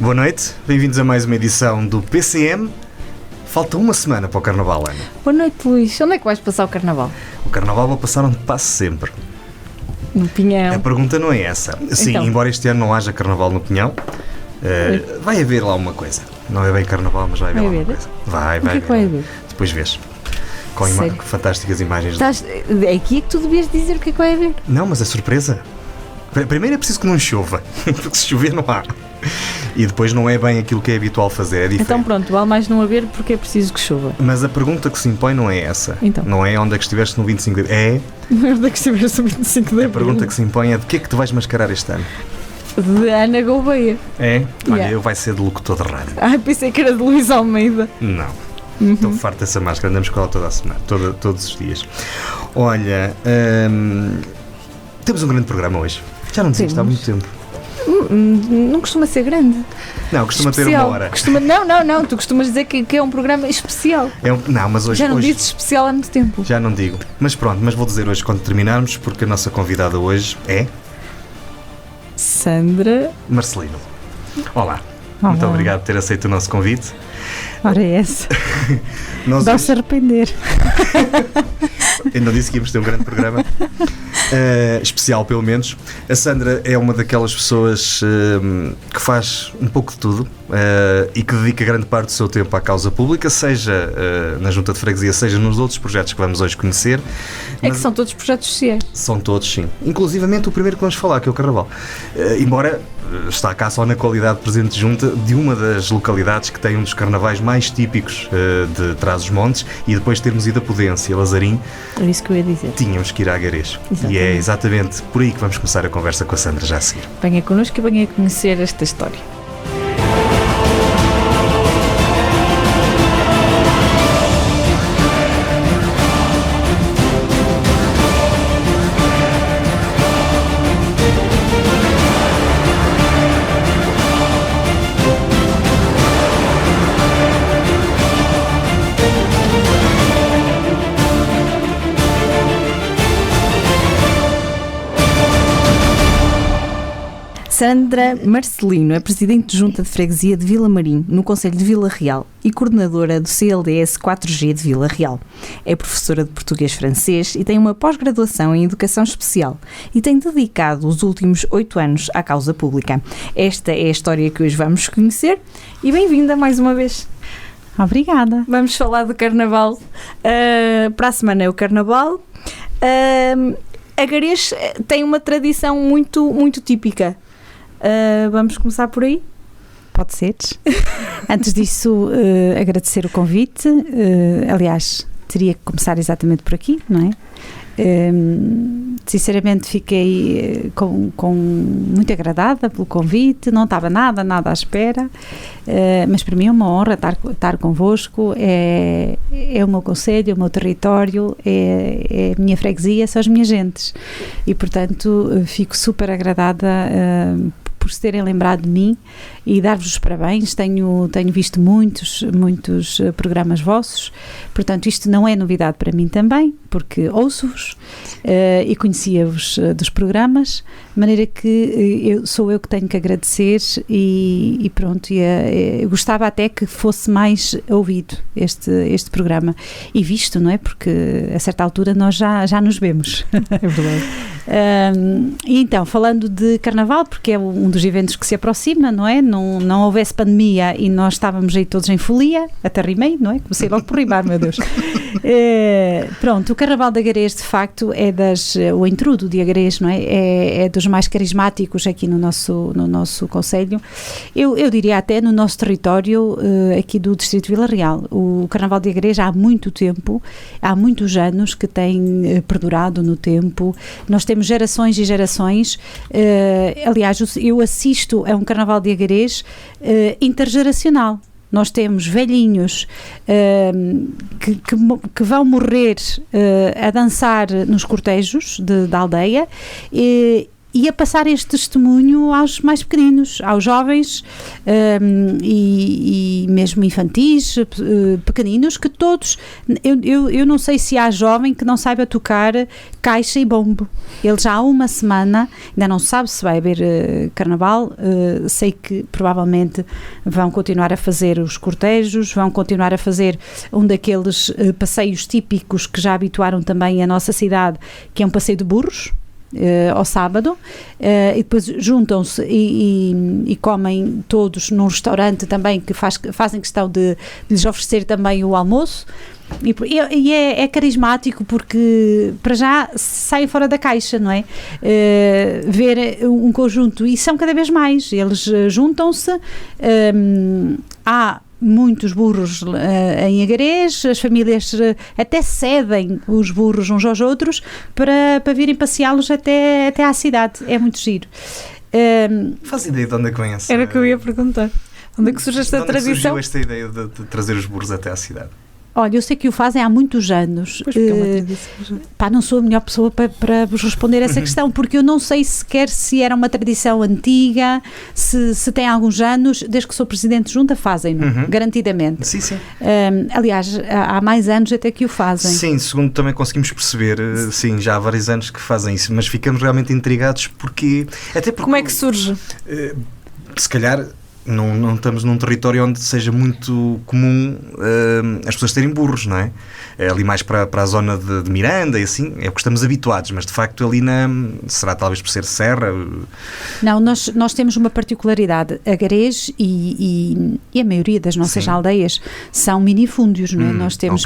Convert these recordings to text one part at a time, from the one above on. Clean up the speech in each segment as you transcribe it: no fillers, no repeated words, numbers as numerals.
Boa noite, bem-vindos a mais uma edição do PCM. Falta uma semana para o Carnaval, Ana. Boa noite, Luís. Onde é que vais passar o Carnaval? O Carnaval vou passar onde passo sempre. No Pinhão. A pergunta não é essa. Sim, Então. embora este ano não haja Carnaval no Pinhão, vai haver lá uma coisa. Não é bem Carnaval, mas vai haver lá uma coisa. Vai O que é que vai haver? Depois vês. Com Sério? fantásticas imagens. É aqui que tu devias dizer o que é que vai haver. Não, mas é surpresa. Primeiro é preciso que não chova, porque se chover não há. E depois não é bem aquilo que é habitual fazer, é diferente. Então pronto, vale mais não haver porque é preciso que chova. Mas a pergunta que se impõe não é essa. Então. Não é onde é que estiveste no 25 de abril. Onde é que estiveste no 25 de abril? A pergunta que se impõe é de que é que tu vais mascarar este ano? De Ana Gouveia. É? Olha, Yeah. eu vai ser de locutor de rádio. Ai, pensei que era de Luís Almeida. Não. Estou farto dessa máscara, andamos com ela toda a semana, todos os dias. Olha, temos um grande programa hoje. Já não dizia isto há muito tempo. Não costuma ser grande. Não, costuma Especial. ter uma hora. Não, tu costumas dizer que é um programa especial. Não, mas hoje... Já não hoje, dizes especial há muito tempo. Já não digo. Mas pronto, mas vou dizer hoje quando terminarmos, porque a nossa convidada hoje é... Sandra Marcelino. Olá. Olá. Muito obrigado por ter aceito o nosso convite. Ora é essa, Nós dá-se a arrepender. ainda disse que íamos ter um grande programa especial, pelo menos. A Sandra é uma daquelas pessoas que faz um pouco de tudo e que dedica grande parte do seu tempo à causa pública, seja na Junta de Freguesia, seja nos outros projetos que vamos hoje conhecer. É que são todos projetos sociais. São todos, sim. Inclusivamente o primeiro que vamos falar, que é o Carnaval. Embora está cá só na qualidade de Presidente de Junta de uma das localidades que tem um dos carnavais mais típicos de Trás-os-Montes, e depois de termos ido a Pudência, Lazarim, É isso que eu ia dizer. tínhamos que ir a Agarês. Exatamente. E é exatamente por aí que vamos começar a conversa com a Sandra já a seguir. Venha connosco e venha conhecer esta história. Sandra Marcelino é Presidente de Junta de Freguesia de Vila Marim, no Concelho de Vila Real, e coordenadora do CLDS 4G de Vila Real. É professora de português-francês e tem uma pós-graduação em Educação Especial e tem dedicado os últimos 8 anos à causa pública. Esta é a história que hoje vamos conhecer e bem-vinda mais uma vez. Obrigada. Vamos falar do Carnaval. Para a semana é o Carnaval. Agarês tem uma tradição muito típica. Vamos começar por aí? Pode ser. Antes disso, agradecer o convite. Aliás, teria que começar exatamente por aqui, não é? Sinceramente fiquei muito agradada pelo convite, não estava nada à espera, mas para mim é uma honra estar convosco, é o meu concelho, é o meu território, é a minha freguesia, são as minhas gentes e portanto fico super agradada por se terem lembrado de mim e dar-vos os parabéns. Tenho visto muitos programas vossos, portanto isto não é novidade para mim também, porque ouço-vos e conhecia-vos dos programas, de maneira que sou eu que tenho que agradecer e pronto, eu gostava até que fosse mais ouvido este programa e visto, não é? Porque a certa altura nós já nos vemos. É verdade. E então, falando de Carnaval, porque é um dos eventos que se aproxima, não é? Não houvesse pandemia e nós estávamos aí todos em folia, até rimei, não é? Comecei logo por rimar, meu Deus. Pronto, o Carnaval de Agarês, de facto, o intrudo de Agarês, não é? É dos mais carismáticos aqui no nosso concelho. Eu diria até no nosso território aqui do Distrito de Vila Real. O Carnaval de Agarês há muito tempo, há muitos anos que tem perdurado no tempo. Nós temos gerações e gerações. Aliás, eu assisto a um Carnaval de Agarês intergeracional. Nós temos velhinhos que vão morrer a dançar nos cortejos da aldeia e a passar este testemunho aos mais pequeninos, aos jovens e mesmo infantis, pequeninos, que todos, eu não sei se há jovem que não saiba tocar caixa e bombo. Ele já há uma semana, ainda não sabe se vai haver carnaval, sei que provavelmente vão continuar a fazer os cortejos, vão continuar a fazer um daqueles passeios típicos que já habituaram também a nossa cidade, que é um passeio de burros, ao sábado, e depois juntam-se e comem todos num restaurante também que fazem questão de lhes oferecer também o almoço, e é carismático porque para já saem fora da caixa, não é? Ver um conjunto, e são cada vez mais, eles juntam-se, há muitos burros em Agarés, as famílias até cedem os burros uns aos outros para virem passeá-los até à cidade. É muito giro. Faz ideia de onde é que vem essa? Era o que eu ia perguntar. Onde é que surge esta tradição? Surgiu esta ideia de trazer os burros até à cidade? Olha, eu sei que o fazem há muitos anos. Não sou a melhor pessoa para vos responder essa questão, porque eu não sei sequer se era uma tradição antiga, se tem alguns anos. Desde que sou presidente de junta fazem-no, garantidamente. Sim, sim. Aliás, há mais anos até que o fazem. Sim, segundo também conseguimos perceber, sim, já há vários anos que fazem isso, mas ficamos realmente intrigados porque... Como é que surge? Se calhar... Não estamos num território onde seja muito comum as pessoas terem burros, não é? É ali mais para a zona de Miranda e assim, é o que estamos habituados, mas de facto ali será talvez por ser serra? Não, nós temos uma particularidade. Agarés e a maioria das nossas aldeias são minifúndios, não é? Nós temos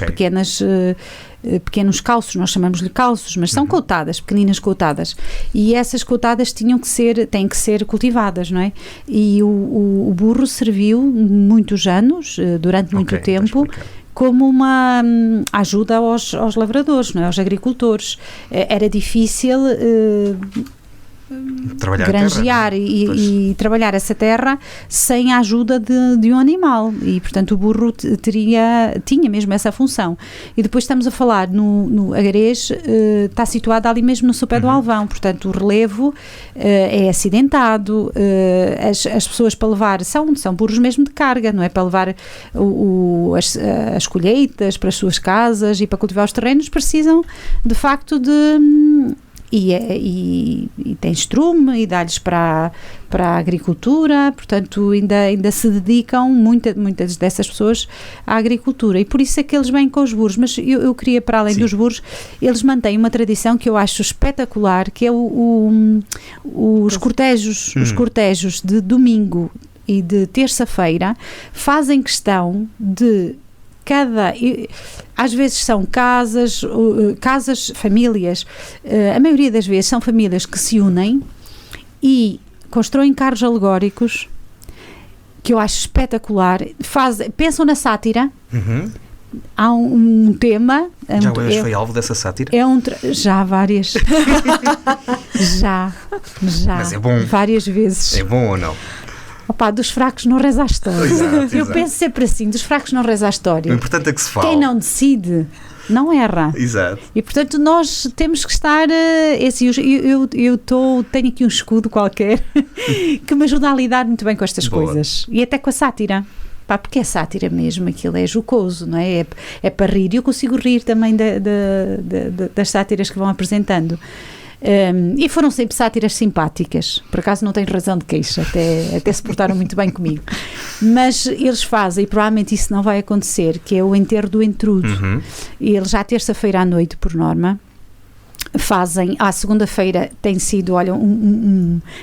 pequenos calços, nós chamamos-lhe calços, mas são coutadas, pequeninas coutadas, e essas coutadas têm que ser cultivadas, não é? E o burro serviu muitos anos, durante muito tempo, como uma ajuda aos lavradores, não é? Aos agricultores. Era difícil granjear e trabalhar essa terra sem a ajuda de um animal, e portanto o burro tinha mesmo essa função. E depois estamos a falar no Agarés, está situado ali mesmo no sopé do Alvão, portanto o relevo é acidentado, as pessoas para levar são burros mesmo de carga, não é? Para levar as colheitas para as suas casas e para cultivar os terrenos, precisam de facto de... E tem estrume e dá-lhes para a agricultura, portanto ainda se dedicam muitas dessas pessoas à agricultura, e por isso é que eles vêm com os burros. Mas eu queria, para além dos burros, eles mantêm uma tradição que eu acho espetacular, que é os cortejos de domingo e de terça-feira. Fazem questão de às vezes são casas, famílias, a maioria das vezes são famílias que se unem e constroem carros alegóricos, que eu acho espetacular. Pensam na sátira. Há um tema. Já foi alvo dessa sátira? Já várias. já. Mas é bom. Várias vezes. É bom ou não? Opa, dos fracos não reza a história. Eu penso sempre assim, dos fracos não reza a história. O importante é que se fala. Quem não decide não erra. Exato. E portanto nós temos que estar tenho aqui um escudo qualquer que me ajuda a lidar muito bem com estas coisas, e até com a sátira. Porque é sátira mesmo, aquilo é jocoso, não é? É para rir, e eu consigo rir também das sátiras que vão apresentando. E foram sempre sátiras simpáticas, por acaso não tenho razão de queixa, até se portaram muito bem comigo. Mas eles fazem, e provavelmente isso não vai acontecer, que é o enterro do entrudo. E eles já terça-feira à noite, por norma, fazem. À segunda-feira tem sido, olha,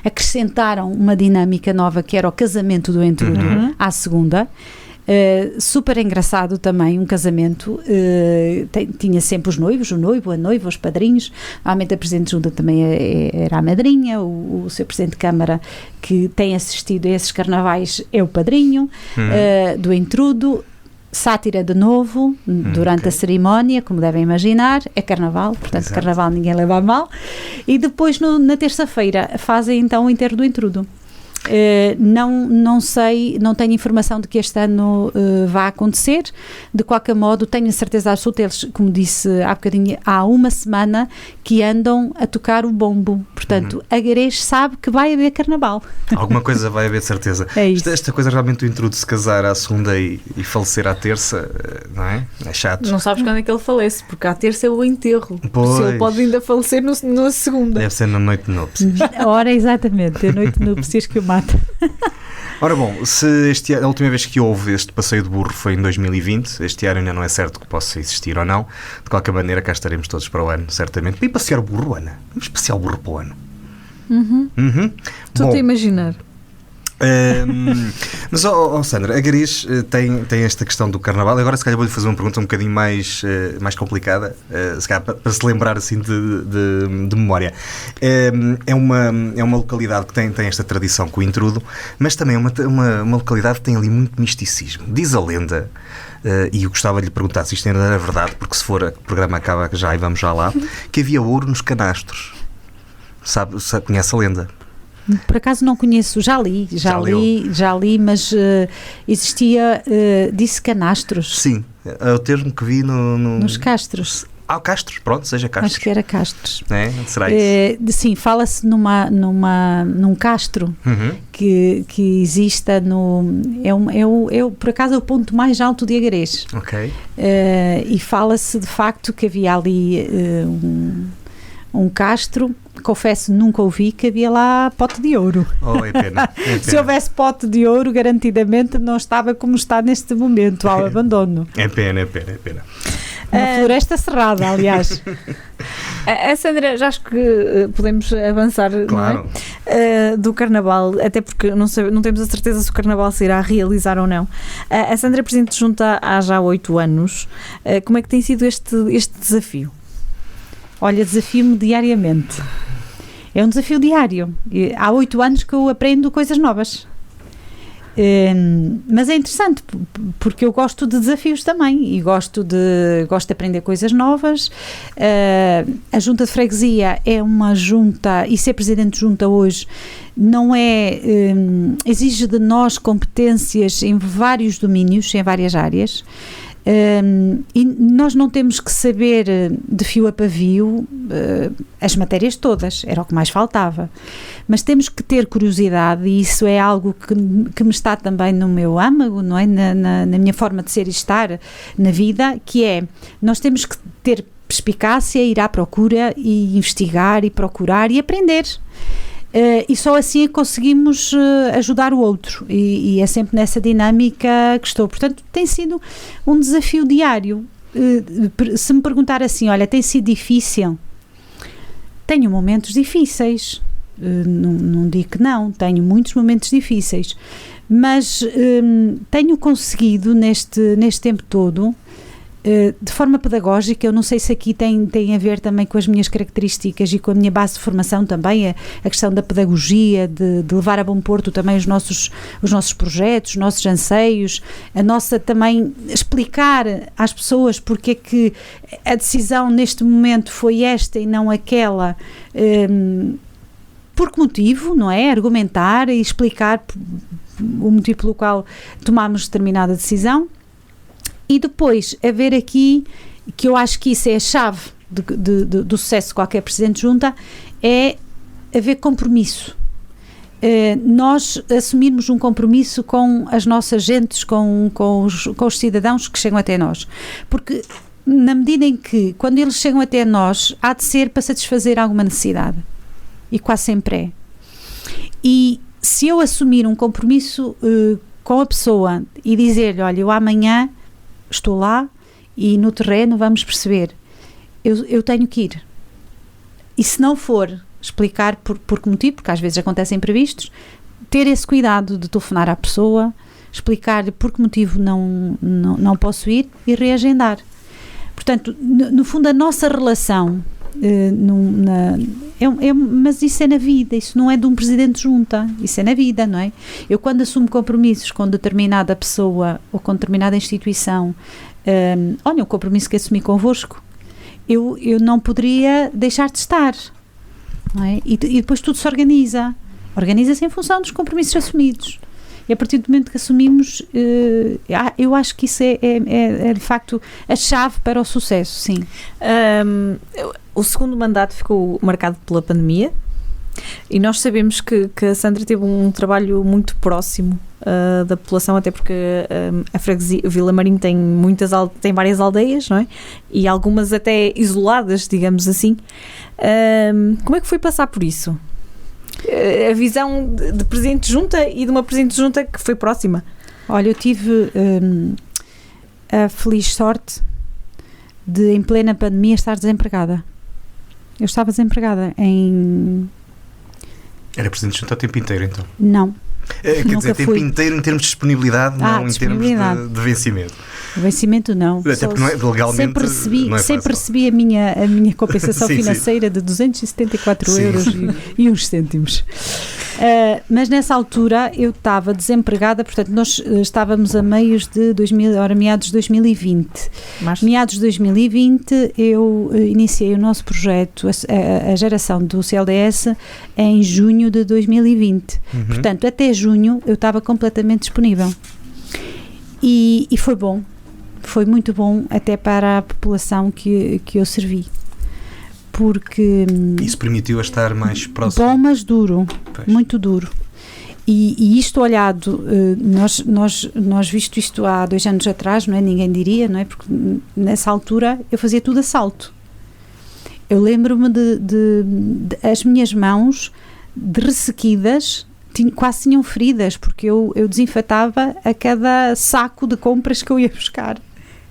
acrescentaram uma dinâmica nova, que era o casamento do entrudo à segunda. Super engraçado também, um casamento, tinha sempre os noivos, o noivo, a noiva, os padrinhos. Normalmente a Presidente de Junta também era a madrinha, o seu Presidente de Câmara, que tem assistido a esses carnavais, é o padrinho do entrudo. Sátira de novo durante a cerimónia, como devem imaginar, é carnaval, portanto carnaval ninguém leva a mal. E depois na terça-feira fazem então o enterro do entrudo. Não sei, não tenho informação de que este ano vá acontecer. De qualquer modo, tenho a certeza absoluta, eles, como disse há bocadinho, há uma semana que andam a tocar o bombo. Portanto, a Garês sabe que vai haver carnaval. Alguma coisa vai haver de certeza. É isso. Esta coisa realmente do intrudo se casar à segunda e falecer à terça, não é? É chato. Não sabes quando é que ele falece, porque à terça é o enterro. Pois. Se ele pode ainda falecer na segunda. Deve ser na noite de núpcias. Ora, exatamente, a noite de núpcias que o mata. Ora bom, se a última vez que houve este passeio de burro foi em 2020, este ano ainda não é certo que possa existir ou não. De qualquer maneira, cá estaremos todos para o ano, certamente. Para ir passear o burro, Ana. Vamos passear o burro para o ano. Estou-te a imaginar. Mas, Sandra, a Garês tem esta questão do carnaval. Agora, se calhar, vou-lhe fazer uma pergunta um bocadinho mais complicada, se calhar para se lembrar assim de memória. É uma localidade que tem esta tradição com o intrudo, mas também é uma localidade que tem ali muito misticismo. Diz a lenda, e eu gostava de lhe perguntar se isto ainda era verdade, porque se for, o programa acaba já e vamos já lá, que havia ouro nos canastros. Conhece a lenda? Por acaso não conheço, já li, mas existia, disse canastros. Sim, é o termo que vi nos castros. Castros, pronto, seja castros. Acho que era castros. É? Será isso? Sim, fala-se num castro que exista por acaso é o ponto mais alto de Agarês. Ok. E fala-se de facto que havia ali um castro. Confesso, nunca ouvi que havia lá pote de ouro. É pena. Se houvesse pote de ouro, garantidamente não estava como está neste momento, ao abandono. É pena. Uma floresta cerrada, aliás. A Sandra, já acho que podemos avançar, claro. Não é? Do Carnaval, até porque não temos a certeza se o Carnaval se irá realizar ou não. A Sandra é Presidente de Junta há já 8 anos. Como é que tem sido este desafio? Olha, desafio-me diariamente. É um desafio diário. Há 8 anos que eu aprendo coisas novas. Mas é interessante, porque eu gosto de desafios também e gosto de aprender coisas novas. A Junta de Freguesia é uma junta, e ser Presidente de Junta hoje não é, exige de nós competências em vários domínios, em várias áreas. E nós não temos que saber de fio a pavio as matérias todas, era o que mais faltava, mas temos que ter curiosidade, e isso é algo que me está também no meu âmago, não é? Na minha forma de ser e estar na vida, que é, nós temos que ter perspicácia, ir à procura e investigar e procurar e aprender. E só assim conseguimos ajudar o outro, e é sempre nessa dinâmica que estou. Portanto, tem sido um desafio diário. Se me perguntar assim, olha, tem sido difícil? Tenho momentos difíceis, não digo que não, tenho muitos momentos difíceis, mas tenho conseguido neste tempo todo, de forma pedagógica. Eu não sei se aqui tem a ver também com as minhas características e com a minha base de formação também, a questão da pedagogia, de levar a bom porto também os nossos projetos, os nossos anseios, a nossa também explicar às pessoas porque é que a decisão neste momento foi esta e não aquela, por que motivo, não é? Argumentar e explicar o motivo pelo qual tomámos determinada decisão. E depois, haver aqui, que eu acho que isso é a chave do sucesso de qualquer Presidente de Junta, é haver compromisso. Nós assumirmos um compromisso com as nossas gentes, com os cidadãos que chegam até nós. Porque, na medida em que, quando eles chegam até nós, há de ser para satisfazer alguma necessidade. E quase sempre é. E se eu assumir um compromisso com a pessoa e dizer-lhe, olha, eu amanhã estou lá e no terreno vamos perceber, eu tenho que ir, e se não for, explicar por que motivo, porque às vezes acontecem imprevistos, ter esse cuidado de telefonar à pessoa, explicar-lhe por que motivo não posso ir e reagendar. Portanto, no fundo, a nossa relação mas isso é na vida, isso não é de um Presidente de Junta, isso é na vida, não é? Eu, quando assumo compromissos com determinada pessoa ou com determinada instituição, olha, um compromisso que assumi convosco, eu não poderia deixar de estar, não é? E depois tudo se organiza, Organiza-se em função dos compromissos assumidos. E a partir do momento que assumimos, eu acho que isso é de facto a chave para o sucesso, sim. O segundo mandato ficou marcado pela pandemia e nós sabemos que a Sandra teve um trabalho muito próximo da população, até porque a freguesia Vila Marim tem várias aldeias, não é? E algumas até isoladas, digamos assim. Como é que foi passar por isso? A visão de Presidente de Junta e de uma Presidente de Junta que foi próxima. Olha, eu tive a feliz sorte de, em plena pandemia, estar desempregada. Eu estava desempregada Era Presidente de Junta o tempo inteiro, então? Não. Quer dizer, tempo inteiro em termos de disponibilidade, não em termos de vencimento. Vencimento não. Até porque não é, legalmente sempre recebi a minha compensação financeira de 274 euros e uns cêntimos. Mas nessa altura eu estava desempregada, portanto nós estávamos a meados de 2020. Meados de 2020 eu iniciei o nosso projeto, a geração do CLDS, em junho de 2020. Portanto, até junho eu estava completamente disponível. E foi bom. Foi muito bom até para a população que eu servi, porque isso permitiu a estar mais próximo. Bom, mas duro, muito duro. E isto olhado, nós visto isto há 2 anos atrás, não é? Ninguém diria, não é? Porque nessa altura eu fazia tudo a salto. Eu lembro-me de as minhas mãos de ressequidas quase tinham feridas, porque eu desinfetava a cada saco de compras que eu ia buscar.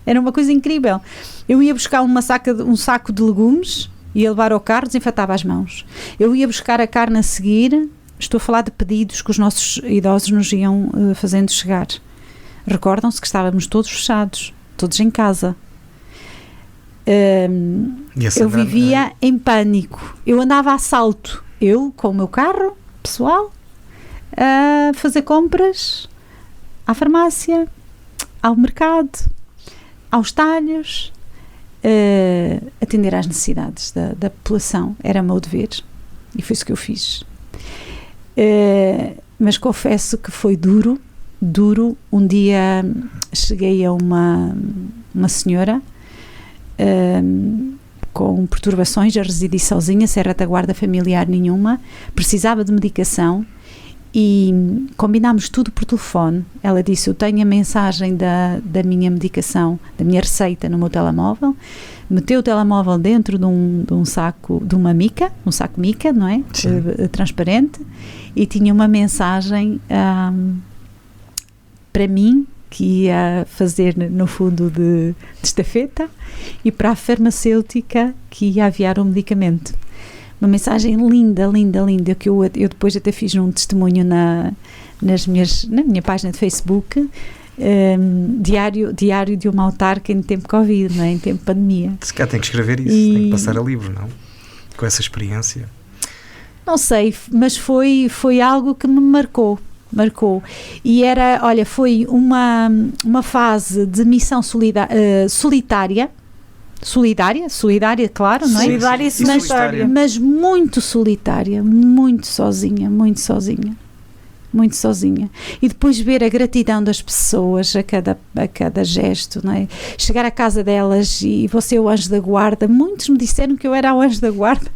Era uma coisa incrível. Eu ia buscar um saco de legumes, ia levar ao carro, desinfetava as mãos. Eu ia buscar a carne a seguir, estou a falar de pedidos que os nossos idosos nos iam fazendo chegar. Recordam-se que estávamos todos fechados, todos em casa. Eu vivia em pânico. Eu andava a salto, eu com o meu carro pessoal, a fazer compras à farmácia, ao mercado, aos talhos, atender às necessidades da população. Era o meu dever e foi isso que eu fiz. Mas confesso que foi duro. Um dia cheguei a uma senhora com perturbações, já residi sozinha, sem retaguarda familiar nenhuma, precisava de medicação e combinámos tudo por telefone. Ela disse: eu tenho a mensagem da minha medicação, da minha receita no meu telemóvel. Meteu o telemóvel dentro de um saco, de uma mica, um saco mica, não é? Transparente, e tinha uma mensagem para mim, que ia fazer no fundo de estafeta, e para a farmacêutica, que ia aviar o medicamento. Uma mensagem linda, que eu depois até fiz um testemunho na minha página de Facebook, diário de uma autarca em tempo Covid, não é? Em tempo de pandemia. Se calhar tem que escrever isso, tem que passar a livro, não? Com essa experiência. Não sei, mas foi algo que me marcou. E foi uma fase de missão solidária, claro, não é? Solidária e solitária. Mas muito solitária, muito sozinha. E depois ver a gratidão das pessoas a cada gesto, não é? Chegar à casa delas e você é o anjo da guarda. Muitos me disseram que eu era o anjo da guarda.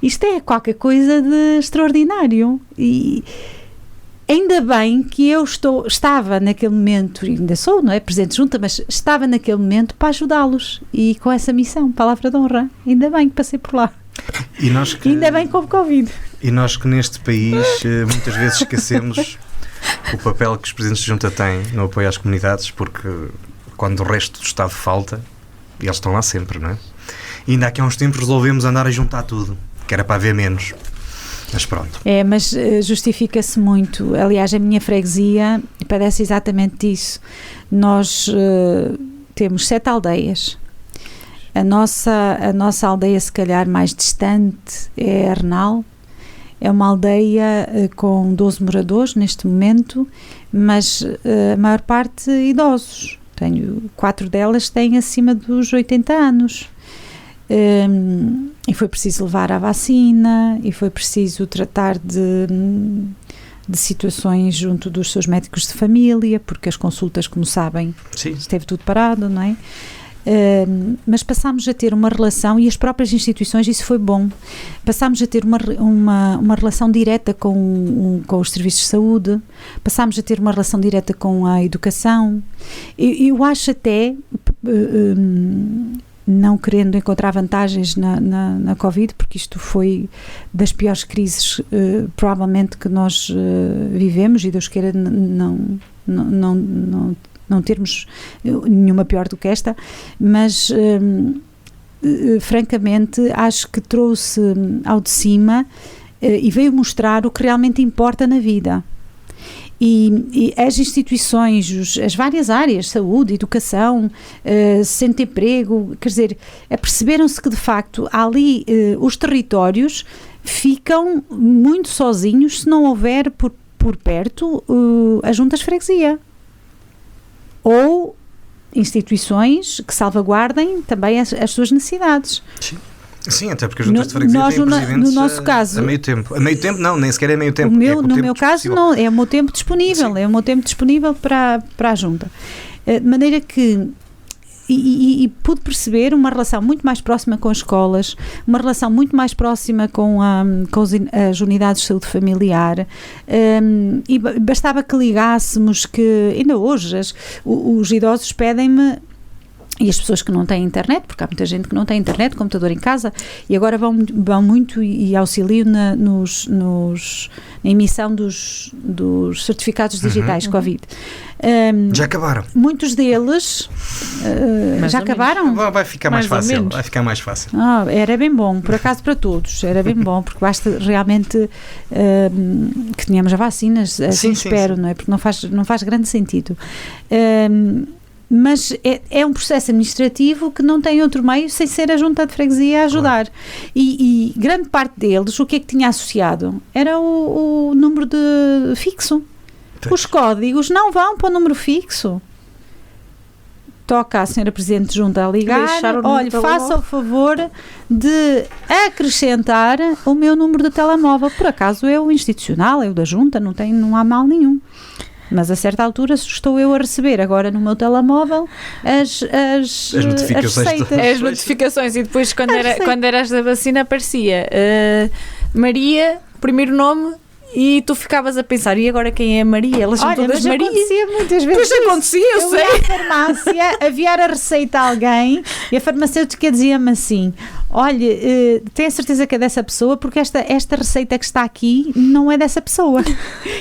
Isto é qualquer coisa de extraordinário. E ainda bem que eu estava naquele momento, e ainda sou, não é? Presidente de Junta, mas estava naquele momento para ajudá-los e com essa missão, palavra de honra. Ainda bem que passei por lá. Ainda bem que houve Covid. E nós que neste país muitas vezes esquecemos o papel que os presidentes de Junta têm no apoio às comunidades, porque quando o resto do Estado falta, eles estão lá sempre, não é? E ainda aqui há uns tempos resolvemos andar a juntar tudo, que era para haver menos. Mas pronto. Mas justifica-se muito. Aliás, a minha freguesia padece exatamente disso. Nós temos 7 aldeias. A nossa aldeia, se calhar mais distante, é Arnal. É uma aldeia com 12 moradores neste momento, mas a maior parte idosos. 4 delas têm acima dos 80 anos. E foi preciso levar à vacina, e foi preciso tratar de situações junto dos seus médicos de família, porque as consultas, como sabem, Sim. esteve tudo parado, não é? Mas passámos a ter uma relação, e as próprias instituições, isso foi bom, passámos a ter uma relação direta com os serviços de saúde, passámos a ter uma relação direta com a educação. Eu acho até, não querendo encontrar vantagens na Covid, porque isto foi das piores crises provavelmente que nós vivemos, e Deus queira não termos nenhuma pior do que esta, mas francamente acho que trouxe ao de cima e veio mostrar o que realmente importa na vida. E as instituições, as várias áreas, saúde, educação, centro de emprego, quer dizer, perceberam-se que de facto ali os territórios ficam muito sozinhos se não houver por perto as juntas de freguesia. Ou instituições que salvaguardem também as suas necessidades. Sim, até porque as juntas de freguesia têm presidentes no nosso caso, a meio tempo. A meio tempo não, nem sequer é meio tempo. No meu caso não, é o meu tempo disponível. Sim. É o meu tempo disponível para a junta. De maneira que e pude perceber uma relação muito mais próxima com as escolas, uma relação muito mais próxima com as unidades de saúde familiar, e bastava que ligássemos, que ainda hoje os idosos pedem-me, e as pessoas que não têm internet, porque há muita gente que não tem internet, computador em casa, e agora vão muito e auxiliam na emissão dos certificados digitais Covid. Já acabaram. Muitos deles já acabaram? Vai ficar mais fácil. Vai ficar mais fácil. Era bem bom, por acaso para todos, era bem bom, porque basta realmente que tenhamos as vacinas, assim espero, sim. Não é? Porque não faz grande sentido. Mas é um processo administrativo que não tem outro meio sem ser a junta de freguesia a ajudar. Claro. E grande parte deles, o que é que tinha associado? Era o número de fixo. Os códigos não vão para o número fixo. Toca a senhora Presidente de Junta a ligar, olha, faça o favor de acrescentar o meu número de telemóvel. Por acaso é o institucional, é o da Junta, não há mal nenhum. Mas a certa altura estou eu a receber agora no meu telemóvel as notificações. As notificações, e depois quando eras da vacina aparecia Maria, primeiro nome, e tu ficavas a pensar, e agora quem é a Maria? Elas são todas Maria. Acontecia muitas vezes. Pois acontecia, eu sei. Eu ia à farmácia, aviar a receita a alguém, e a farmacêutica dizia-me assim, olha, tenho a certeza que é dessa pessoa, porque esta receita que está aqui não é dessa pessoa.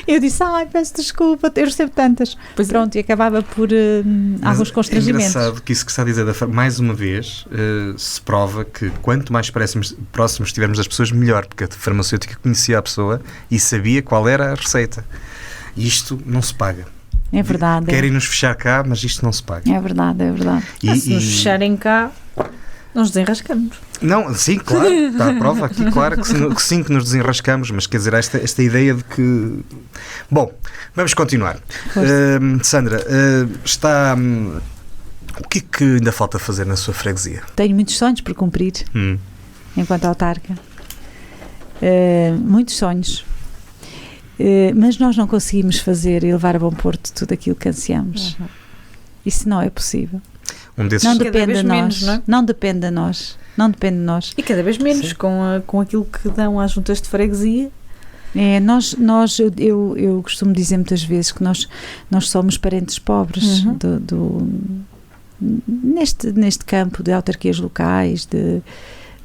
Eu disse, peço desculpa, eu recebo tantas. Pois pronto, e acabava por alguns constrangimentos. É engraçado que isso que está a dizer, mais uma vez, se prova que quanto mais próximos estivermos das pessoas, melhor, porque a farmacêutica conhecia a pessoa e sabia qual era a receita. E isto não se paga. É verdade. Querem nos fechar cá, mas isto não se paga. É verdade. Se nos fecharem cá, nós desenrascamos. Não, sim, claro, está a prova aqui, claro que sim, que nos desenrascamos, mas quer dizer, esta ideia de que... Bom, vamos continuar. Sandra, o que é que ainda falta fazer na sua freguesia? Tenho muitos sonhos por cumprir, enquanto autarca. Muitos sonhos. Mas nós não conseguimos fazer e levar a bom porto tudo aquilo que ansiamos. Isso não é possível. Não depende de nós. Não depende de nós. E cada vez menos com aquilo que dão às juntas de freguesia. Eu costumo dizer muitas vezes que nós somos parentes pobres neste campo de autarquias locais,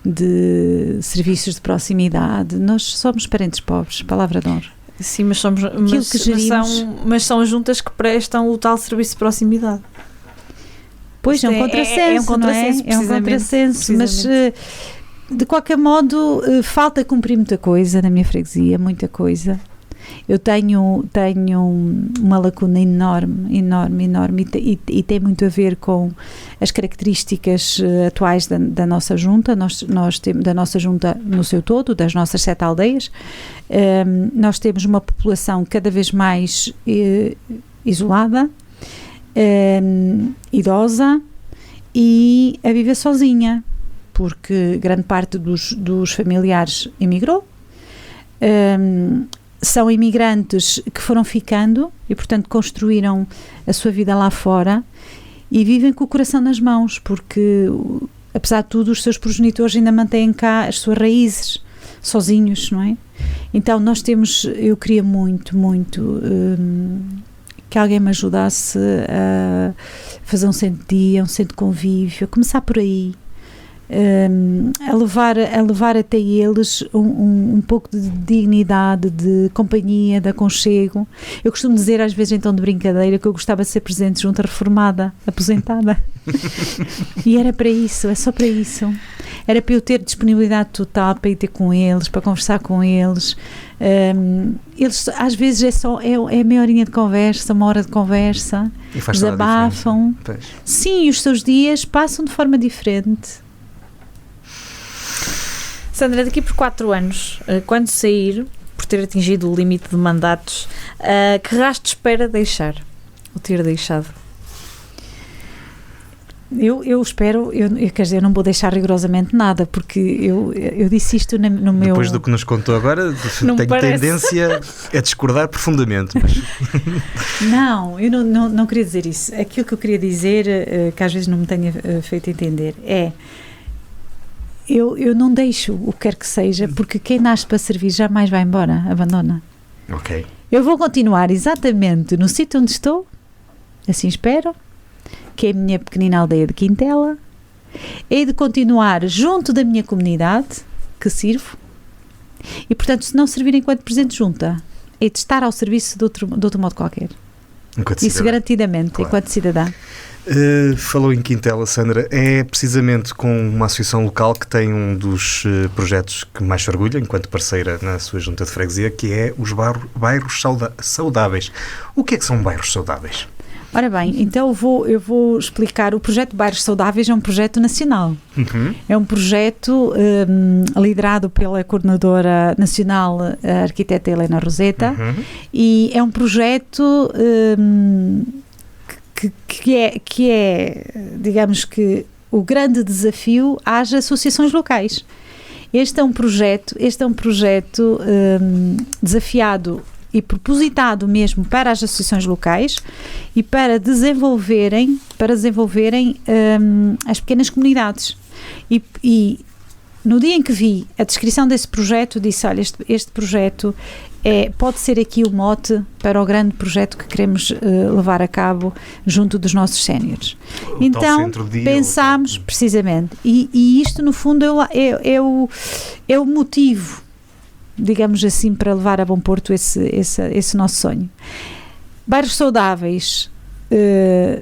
de serviços de proximidade. Nós somos parentes pobres, palavra de honra. Sim, mas são juntas que prestam o tal serviço de proximidade. Pois, é um contrassenso, não é? É um contrassenso, mas de qualquer modo falta cumprir muita coisa na minha freguesia, muita coisa. Eu tenho uma lacuna enorme e tem muito a ver com as características atuais da nossa junta. Nós temos, da nossa junta no seu todo, das nossas 7 aldeias, nós temos uma população cada vez mais isolada, idosa e a viver sozinha. porque grande parte dos familiares emigrou. São imigrantes que foram ficando e, portanto, construíram a sua vida lá fora e vivem com o coração nas mãos, porque, apesar de tudo, os seus progenitores ainda mantêm cá as suas raízes, sozinhos, não é? Então, eu queria muito que alguém me ajudasse a fazer um centro de dia, um centro de convívio, a começar por aí. A levar até eles um pouco de dignidade, de companhia, de aconchego. Eu costumo dizer às vezes, então, de brincadeira, que eu gostava de ser presente junto à reformada, aposentada. E era para isso, é só para isso. Era para eu ter disponibilidade total para ir ter com eles, para conversar com eles. Eles às vezes é meia horinha de conversa, uma hora de conversa, desabafam. Sim, e os seus dias passam de forma diferente. Sandra, daqui por 4 anos, quando sair, por ter atingido o limite de mandatos, que rastro espera deixar? Ou ter deixado? Eu espero, quer dizer, eu não vou deixar rigorosamente nada, porque eu disse isto no meu... Depois do que nos contou agora, tenho tendência a discordar profundamente. Mas... Não, eu não queria dizer isso. Aquilo que eu queria dizer, que às vezes não me tenha feito entender, é... Eu não deixo o que quer que seja, porque quem nasce para servir jamais vai embora, abandona. Ok. Eu vou continuar exatamente no sítio onde estou, assim espero, que é a minha pequenina aldeia de Quintela. Hei de continuar junto da minha comunidade, que sirvo, e portanto, se não servir enquanto Presidente de Junta, hei de estar ao serviço de outro modo qualquer. Isso garantidamente, claro. Enquanto cidadã. Falou em Quintela, Sandra, é precisamente com uma associação local que tem um dos projetos que mais se orgulha, enquanto parceira na sua junta de freguesia, que é os bairros saudáveis. O que é que são bairros saudáveis? Ora bem, então eu vou explicar. O projeto de Bairros Saudáveis é um projeto nacional. É um projeto liderado pela coordenadora nacional, a arquiteta Helena Roseta, e é um projeto... Que é, digamos que o grande desafio às associações locais. Este é um projeto desafiado e propositado mesmo para as associações locais e para desenvolverem as pequenas comunidades. E no dia em que vi a descrição desse projeto, disse, olha, este projeto pode ser aqui o mote para o grande projeto que queremos levar a cabo junto dos nossos séniores. Então, pensámos, precisamente, e isto no fundo é o motivo, digamos assim, para levar a bom porto esse nosso sonho. Bairros saudáveis,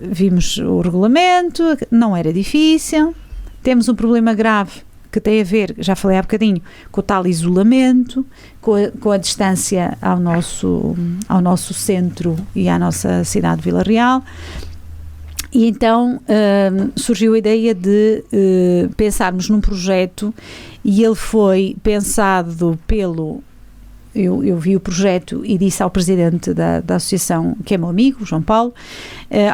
vimos o regulamento, não era difícil, temos um problema grave que tem a ver, já falei há bocadinho, com o tal isolamento, com a distância ao nosso centro e à nossa cidade de Vila Real. E então surgiu a ideia de pensarmos num projeto, e ele foi pensado pelo... Eu vi o projeto e disse ao presidente da associação, que é meu amigo, João Paulo,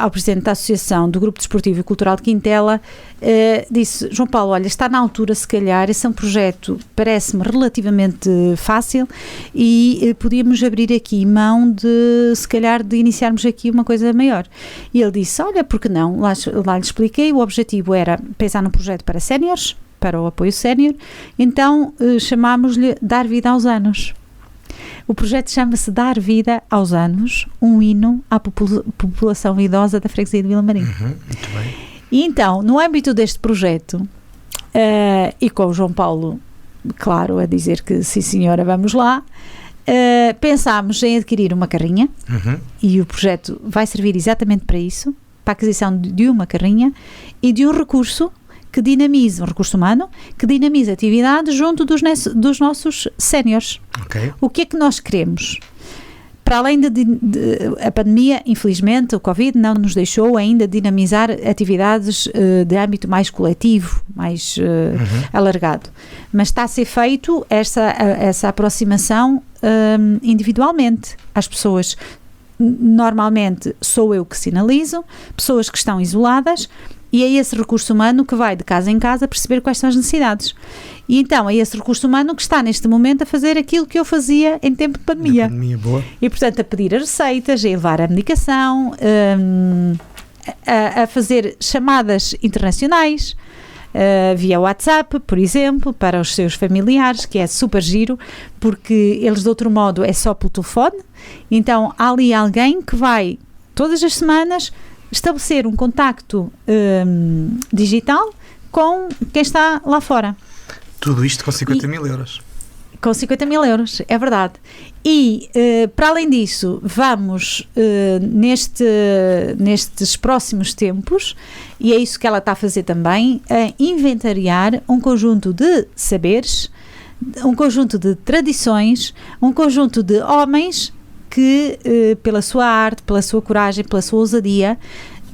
ao presidente da associação do Grupo Desportivo e Cultural de Quintela, disse, João Paulo, olha, está na altura, se calhar, esse é um projeto, parece-me relativamente fácil, e podíamos abrir aqui mão de, se calhar, de iniciarmos aqui uma coisa maior. E ele disse, olha, por que não? Lá lhe expliquei, o objetivo era pensar num projeto para séniores, para o apoio sénior, então chamámos-lhe Dar Vida aos Anos. O projeto chama-se Dar Vida aos Anos, um hino à população idosa da freguesia de Vila Marim. Muito bem. E então, no âmbito deste projeto, e com o João Paulo, claro, a dizer que sim senhora, vamos lá, pensámos em adquirir uma carrinha, e o projeto vai servir exatamente para isso, para a aquisição de uma carrinha e de um recurso que dinamiza, um recurso humano, que dinamiza a atividade junto dos nossos séniores. Okay. O que é que nós queremos? Para além a pandemia, infelizmente, o Covid não nos deixou ainda dinamizar atividades de âmbito mais coletivo, mais alargado. Mas está a ser feito essa aproximação individualmente às pessoas. Normalmente sou eu que sinalizo, pessoas que estão isoladas, E é esse recurso humano que vai de casa em casa perceber quais são as necessidades. E então é esse recurso humano que está neste momento a fazer aquilo que eu fazia em tempo de pandemia. Pandemia, boa. E portanto a pedir as receitas, a levar a medicação, a fazer chamadas internacionais, via WhatsApp, por exemplo, para os seus familiares, que é super giro, porque eles de outro modo é só pelo telefone. Então há ali alguém que vai todas as semanas estabelecer um contacto digital com quem está lá fora. Tudo isto com 50 mil euros. Com 50 mil euros, é verdade. E, para além disso, vamos, nestes próximos tempos, e é isso que ela está a fazer também, a inventariar um conjunto de saberes, um conjunto de tradições, um conjunto de homens que, pela sua arte, pela sua coragem, pela sua ousadia,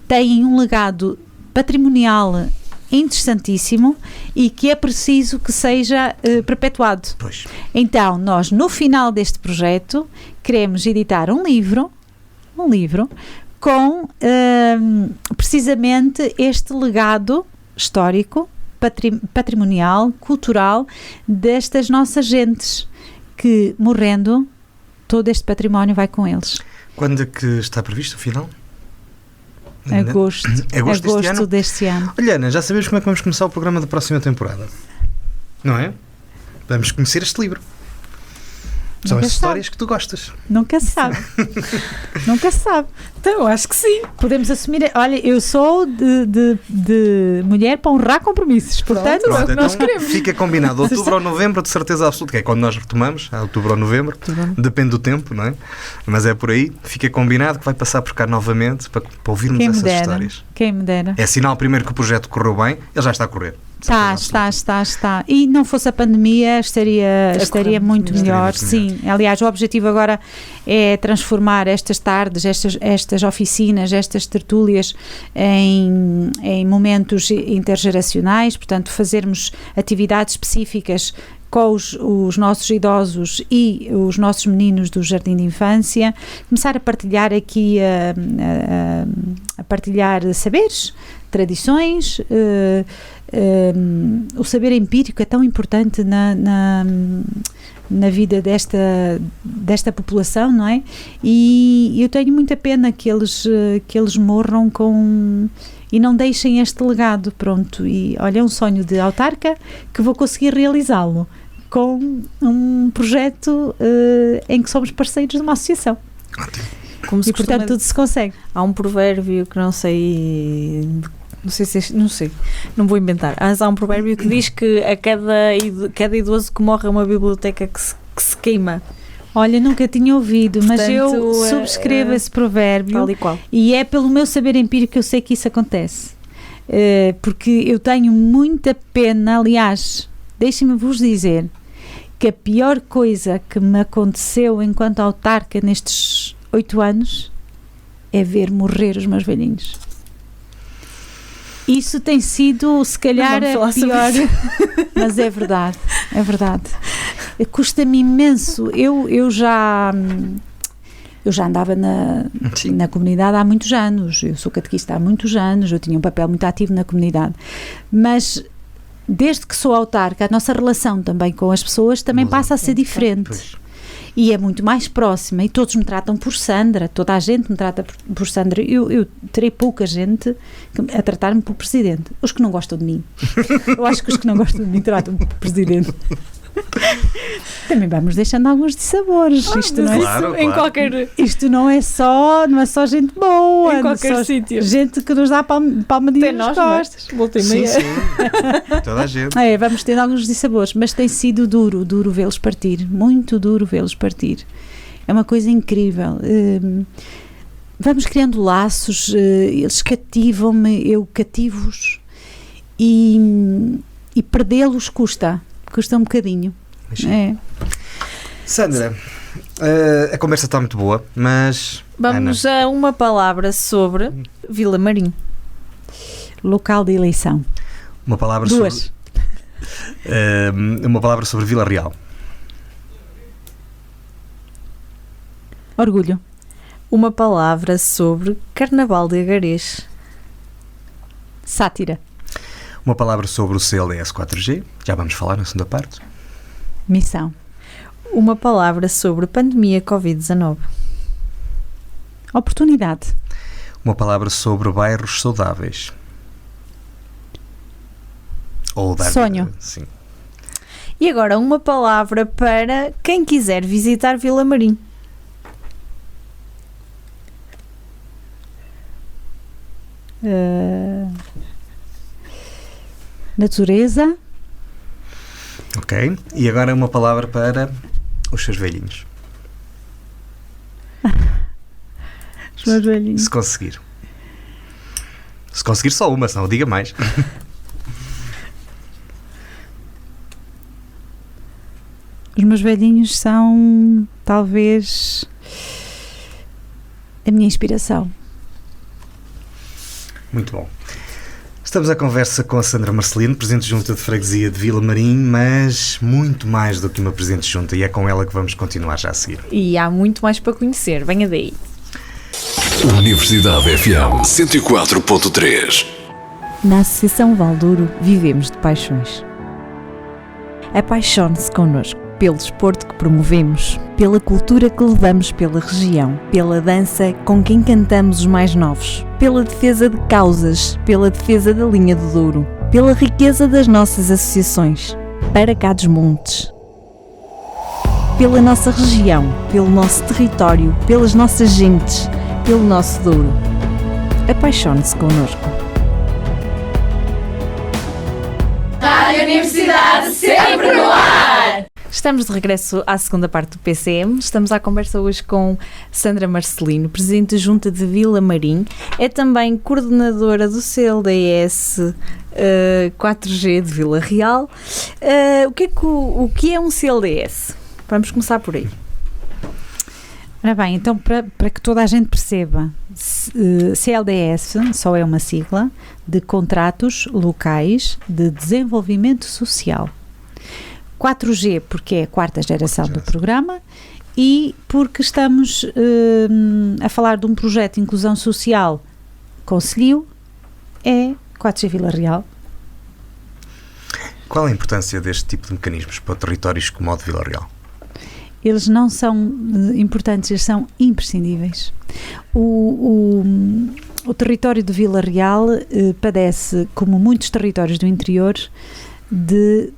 têm um legado patrimonial interessantíssimo e que é preciso que seja perpetuado. Pois. Então, nós no final deste projeto queremos editar um livro com precisamente este legado histórico, patrimonial, cultural destas nossas gentes que, morrendo, todo este património vai com eles. Quando é que está previsto o final? Agosto Agosto deste ano. Olha, Ana, já sabemos como é que vamos começar o programa da próxima temporada. Não é? Vamos conhecer este livro. São as histórias que tu gostas. Nunca se sabe. Nunca se sabe. Então, acho que sim. Podemos assumir. Olha, eu sou de mulher para honrar compromissos. Portanto, Pronto, então nós queremos. fica combinado. Outubro ou novembro, de certeza absoluta, que é quando nós retomamos. Outubro ou novembro. Depende do tempo, não é? Mas é por aí. Fica combinado que vai passar por cá novamente para ouvirmos quem essas me dera, histórias. Quem me dera. É sinal primeiro que o projeto correu bem. Ele já está a correr. Está. E não fosse a pandemia, estaria muito melhor. Sim, aliás, o objetivo agora é transformar estas tardes, estas oficinas, estas tertúlias em momentos intergeracionais, portanto, fazermos atividades específicas com os nossos idosos e os nossos meninos do Jardim de Infância, começar a partilhar aqui, a partilhar saberes, tradições. O saber empírico é tão importante na vida desta população, não é? E eu tenho muita pena que eles morram e não deixem este legado, pronto. E olha, é um sonho de autarca que vou conseguir realizá-lo com um projeto em que somos parceiros de uma associação. Como se portanto tudo se consegue. Há um provérbio que não sei, não vou inventar, mas há um provérbio que diz que a cada idoso que morre é uma biblioteca que se queima. Olha, nunca tinha ouvido, portanto, mas eu subscrevo esse provérbio, tal e qual. E é pelo meu saber empírico que eu sei que isso acontece, porque eu tenho muita pena. Aliás, deixem-me vos dizer que a pior coisa que me aconteceu enquanto autarca nestes 8 anos é ver morrer os meus velhinhos. Isso tem sido, se calhar, a pior, mas é verdade. Custa-me imenso. Eu já andava na comunidade há muitos anos, eu sou catequista há muitos anos, eu tinha um papel muito ativo na comunidade, mas desde que sou autarca, a nossa relação também com as pessoas também passa a ser diferente. E é muito mais próxima, e todos me tratam por Sandra, toda a gente me trata por Sandra. Eu terei pouca gente a tratar-me por Presidente. Os que não gostam de mim. Eu acho que os que não gostam de mim tratam-me por Presidente. Também vamos deixando alguns dissabores. Isto não é claro. Em qualquer, isto não é só gente boa, em qualquer sítio. Gente que nos dá palmadinha nas costas. Sim. Toda a gente. Vamos tendo alguns dissabores, mas tem sido duro vê-los partir, muito duro vê-los partir. É uma coisa incrível. Vamos criando laços, eles cativam-me, eu cativo-os, e perdê-los custa um bocadinho. Sandra, a conversa está muito boa, mas vamos a uma palavra sobre Vila Marim. Local de eleição. Uma palavra Duas. Uma palavra sobre Vila Real. Orgulho. Uma palavra sobre Carnaval de Agarés. Sátira. Uma palavra sobre o CLDS 4G, já vamos falar na segunda parte. Missão. Uma palavra sobre pandemia Covid-19. Oportunidade. Uma palavra sobre bairros saudáveis. Ou dar Sonho. Sim. E agora uma palavra para quem quiser visitar Vila Marim. Natureza. Ok. E agora uma palavra para os seus velhinhos. Os meus velhinhos. Se conseguir. Se conseguir só uma, senão diga mais. Os meus velhinhos são, talvez, a minha inspiração. Muito bom. Estamos à conversa com a Sandra Marcelino, Presidente de Junta de Freguesia de Vila Marim, mas muito mais do que uma Presidente de Junta, e é com ela que vamos continuar já a seguir. E há muito mais para conhecer. Venha daí. Universidade FM 104.3. Na Associação Valdouro vivemos de paixões. Apaixone-se connosco pelo desporto que promovemos, pela cultura que levamos pela região, pela dança com quem cantamos os mais novos, pela defesa de causas, pela defesa da linha do Douro, pela riqueza das nossas associações, para cá dos montes. Pela nossa região, pelo nosso território, pelas nossas gentes, pelo nosso Douro. Apaixone-se connosco. Rádio Universidade sempre no ar! Estamos de regresso à segunda parte do PCM. Estamos à conversa hoje com Sandra Marcelino, Presidente de Junta de Vila Marim. É também coordenadora do CLDS 4G de Vila Real. O que é um CLDS? Vamos começar por aí. Ora bem, então para que toda a gente perceba, CLDS só é uma sigla de Contratos Locais de Desenvolvimento Social. 4G porque é a quarta geração do programa e porque estamos a falar de um projeto de inclusão social concelhio, é 4G Vila Real. Qual a importância deste tipo de mecanismos para territórios como o de Vila Real? Eles não são importantes, eles são imprescindíveis. O território de Vila Real padece, como muitos territórios do interior, de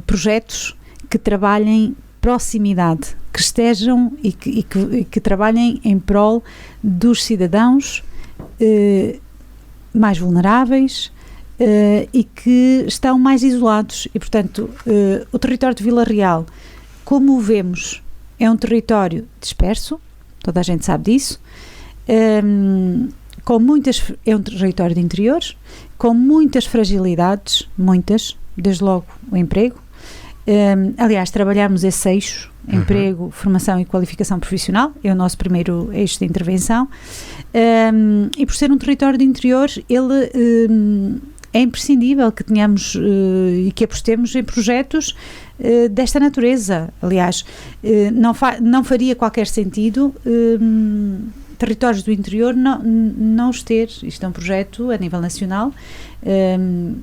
projetos que trabalhem proximidade, que estejam e que trabalhem em prol dos cidadãos mais vulneráveis e que estão mais isolados. E, portanto, o território de Vila Real, como o vemos, é um território disperso, toda a gente sabe disso, é um território de interior, com muitas fragilidades, desde logo o emprego. Aliás, trabalhamos esse eixo, emprego, formação e qualificação profissional, é o nosso primeiro eixo de intervenção, e por ser um território de interior, ele é imprescindível que tenhamos e que apostemos em projetos desta natureza. Aliás, não faria qualquer sentido territórios do interior não os ter. Isto é um projeto a nível nacional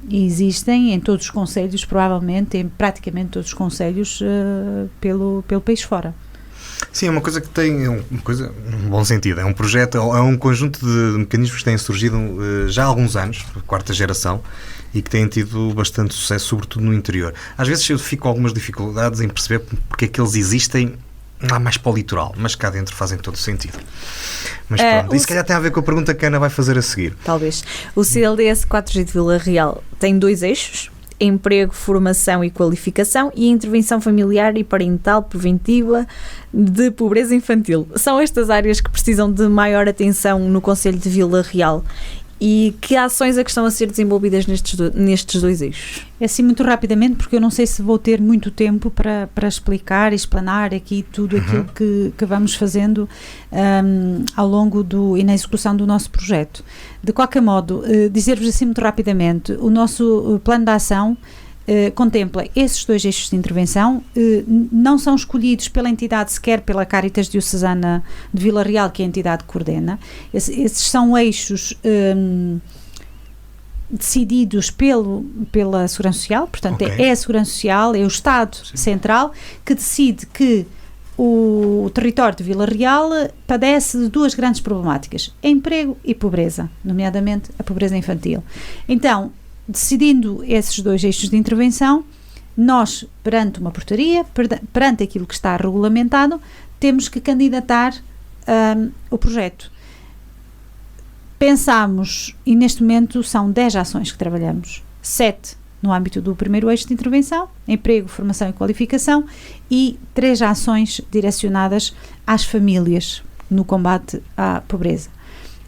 e existem em todos os concelhos, provavelmente em praticamente todos os concelhos pelo país fora. Sim, é uma coisa que tem um bom sentido. É um projeto, é um conjunto de mecanismos que têm surgido já há alguns anos, quarta geração, e que têm tido bastante sucesso, sobretudo no interior. Às vezes eu fico com algumas dificuldades em perceber porque é que eles existem lá mais para o litoral, mas cá dentro fazem todo sentido. Mas pronto, isso se calhar tem a ver com a pergunta que a Ana vai fazer a seguir. Talvez. O CLDS 4G de Vila Real tem 2 eixos: emprego, formação e qualificação, e intervenção familiar e parental preventiva de pobreza infantil. São estas áreas que precisam de maior atenção no concelho de Vila Real. E que ações é que estão a ser desenvolvidas nestes 2 eixos? É assim, muito rapidamente, porque eu não sei se vou ter muito tempo para explicar e explanar aqui tudo aquilo que vamos fazendo ao longo e na execução do nosso projeto. De qualquer modo, dizer-vos assim muito rapidamente, o nosso plano de ação contempla esses 2 eixos de intervenção, não são escolhidos pela entidade sequer, pela Caritas Diocesana de Vila Real, que é a entidade que coordena. Esses são eixos decididos pela Segurança Social, portanto é a Segurança Social, é o Estado Central que decide que o território de Vila Real padece de duas grandes problemáticas, emprego e pobreza, nomeadamente a pobreza infantil. Então, decidindo esses dois eixos de intervenção, nós, perante uma portaria, perante aquilo que está regulamentado, temos que candidatar o projeto. Pensámos, e neste momento são 10 ações que trabalhamos, 7 no âmbito do primeiro eixo de intervenção, emprego, formação e qualificação, e 3 ações direcionadas às famílias no combate à pobreza.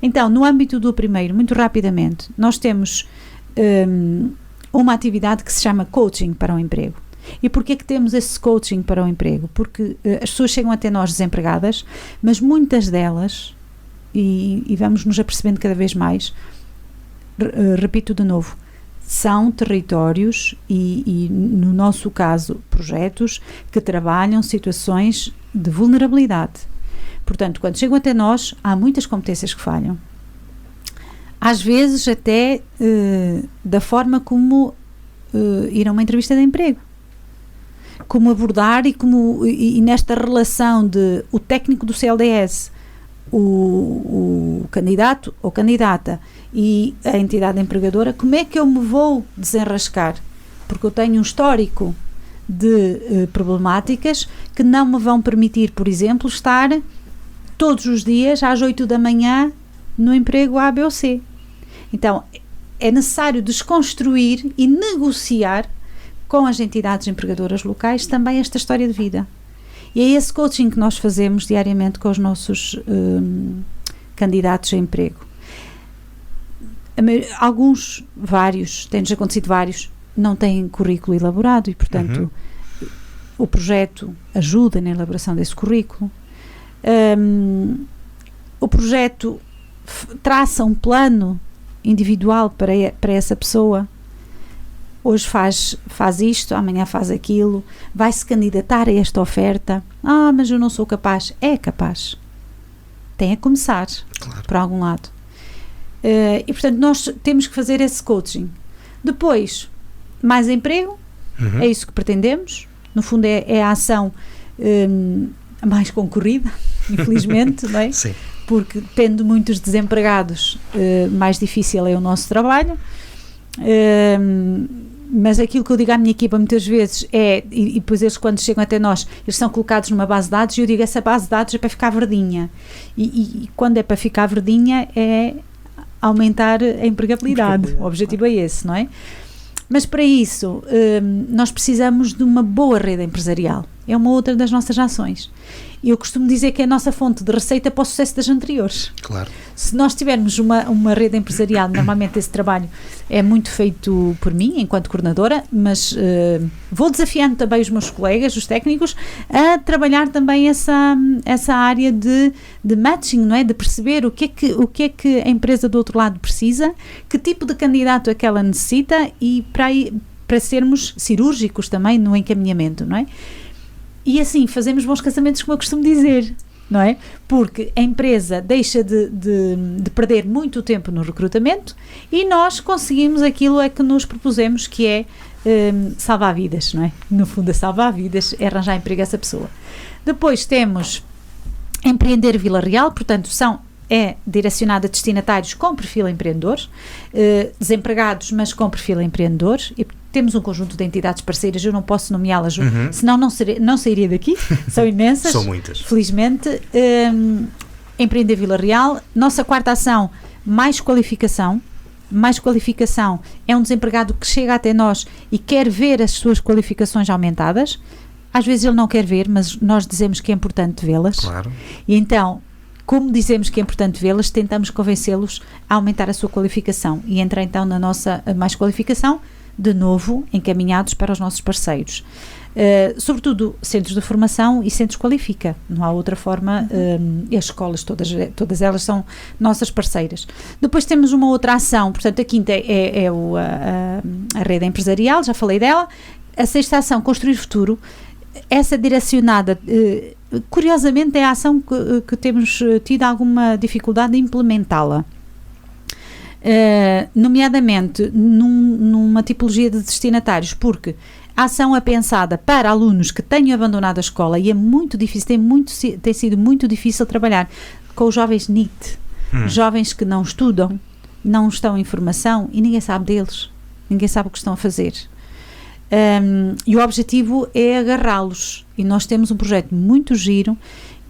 Então, no âmbito do primeiro, muito rapidamente, nós temos uma atividade que se chama coaching para o emprego. E porquê que temos esse coaching para o emprego? Porque as pessoas chegam até nós desempregadas, mas muitas delas, e vamos nos apercebendo cada vez mais, repito de novo, são territórios e, no nosso caso, projetos que trabalham situações de vulnerabilidade. Portanto, quando chegam até nós, há muitas competências que falham. Às vezes até da forma como ir a uma entrevista de emprego. Como abordar e nesta relação de o técnico do CLDS, o candidato ou candidata e a entidade empregadora, como é que eu me vou desenrascar? Porque eu tenho um histórico de problemáticas que não me vão permitir, por exemplo, estar todos os dias às 8 da manhã no emprego A, B ou C. Então, é necessário desconstruir e negociar com as entidades empregadoras locais também esta história de vida. E é esse coaching que nós fazemos diariamente com os nossos candidatos a emprego. Vários, tem-nos acontecido vários, não têm currículo elaborado e, portanto, o projeto ajuda na elaboração desse currículo. O projeto traça um plano individual para essa pessoa. Hoje faz isto, amanhã faz aquilo, vai-se candidatar a esta oferta. Mas eu não sou capaz. É capaz. Tem a começar, claro, por algum lado. E, portanto, nós temos que fazer esse coaching. Depois, mais emprego, é isso que pretendemos. No fundo, é a ação mais concorrida, infelizmente, não é? Sim. Porque, tendo muitos desempregados, mais difícil é o nosso trabalho. Mas aquilo que eu digo à minha equipa muitas vezes é, e depois eles quando chegam até nós, eles são colocados numa base de dados e eu digo, essa base de dados é para ficar verdinha e quando é para ficar verdinha é aumentar a empregabilidade. O objetivo é esse, não é? Mas para isso nós precisamos de uma boa rede empresarial, é uma outra das nossas ações. Eu costumo dizer que é a nossa fonte de receita para o sucesso das anteriores. Claro. Se nós tivermos uma rede empresarial, normalmente esse trabalho é muito feito por mim, enquanto coordenadora, mas vou desafiando também os meus colegas, os técnicos, a trabalhar também essa área de matching, não é? De perceber o que é que a empresa do outro lado precisa, que tipo de candidato é que ela necessita e para sermos cirúrgicos também no encaminhamento, não é? E assim fazemos bons casamentos, como eu costumo dizer, não é? Porque a empresa deixa de perder muito tempo no recrutamento e nós conseguimos aquilo a que nos propusemos, que é salvar vidas, não é? No fundo, salvar vidas é arranjar emprego a essa pessoa. Depois temos Empreender Vila Real, portanto, é direcionado a destinatários com perfil empreendedor, desempregados, mas com perfil empreendedor, e temos um conjunto de entidades parceiras, eu não posso nomeá-las, senão não sairia daqui, são imensas. São muitas. Felizmente. Empreender Vila Real. Nossa quarta ação, mais qualificação. Mais qualificação é um desempregado que chega até nós e quer ver as suas qualificações aumentadas. Às vezes ele não quer ver, mas nós dizemos que é importante vê-las. Claro. E então, como dizemos que é importante vê-las, tentamos convencê-los a aumentar a sua qualificação e entra então na nossa mais qualificação, de novo encaminhados para os nossos parceiros. Sobretudo centros de formação e centros qualifica, não há outra forma, as escolas todas elas são nossas parceiras. Depois temos uma outra ação, portanto a quinta é a rede empresarial, já falei dela. A sexta ação, Construir Futuro, essa direcionada, curiosamente é a ação que temos tido alguma dificuldade de implementá-la. nomeadamente numa tipologia de destinatários, porque a ação é pensada para alunos que tenham abandonado a escola e é muito difícil, tem sido muito difícil trabalhar com os jovens NEET, jovens que não estudam, não estão em formação e ninguém sabe deles, ninguém sabe o que estão a fazer. E o objetivo é agarrá-los, e nós temos um projeto muito giro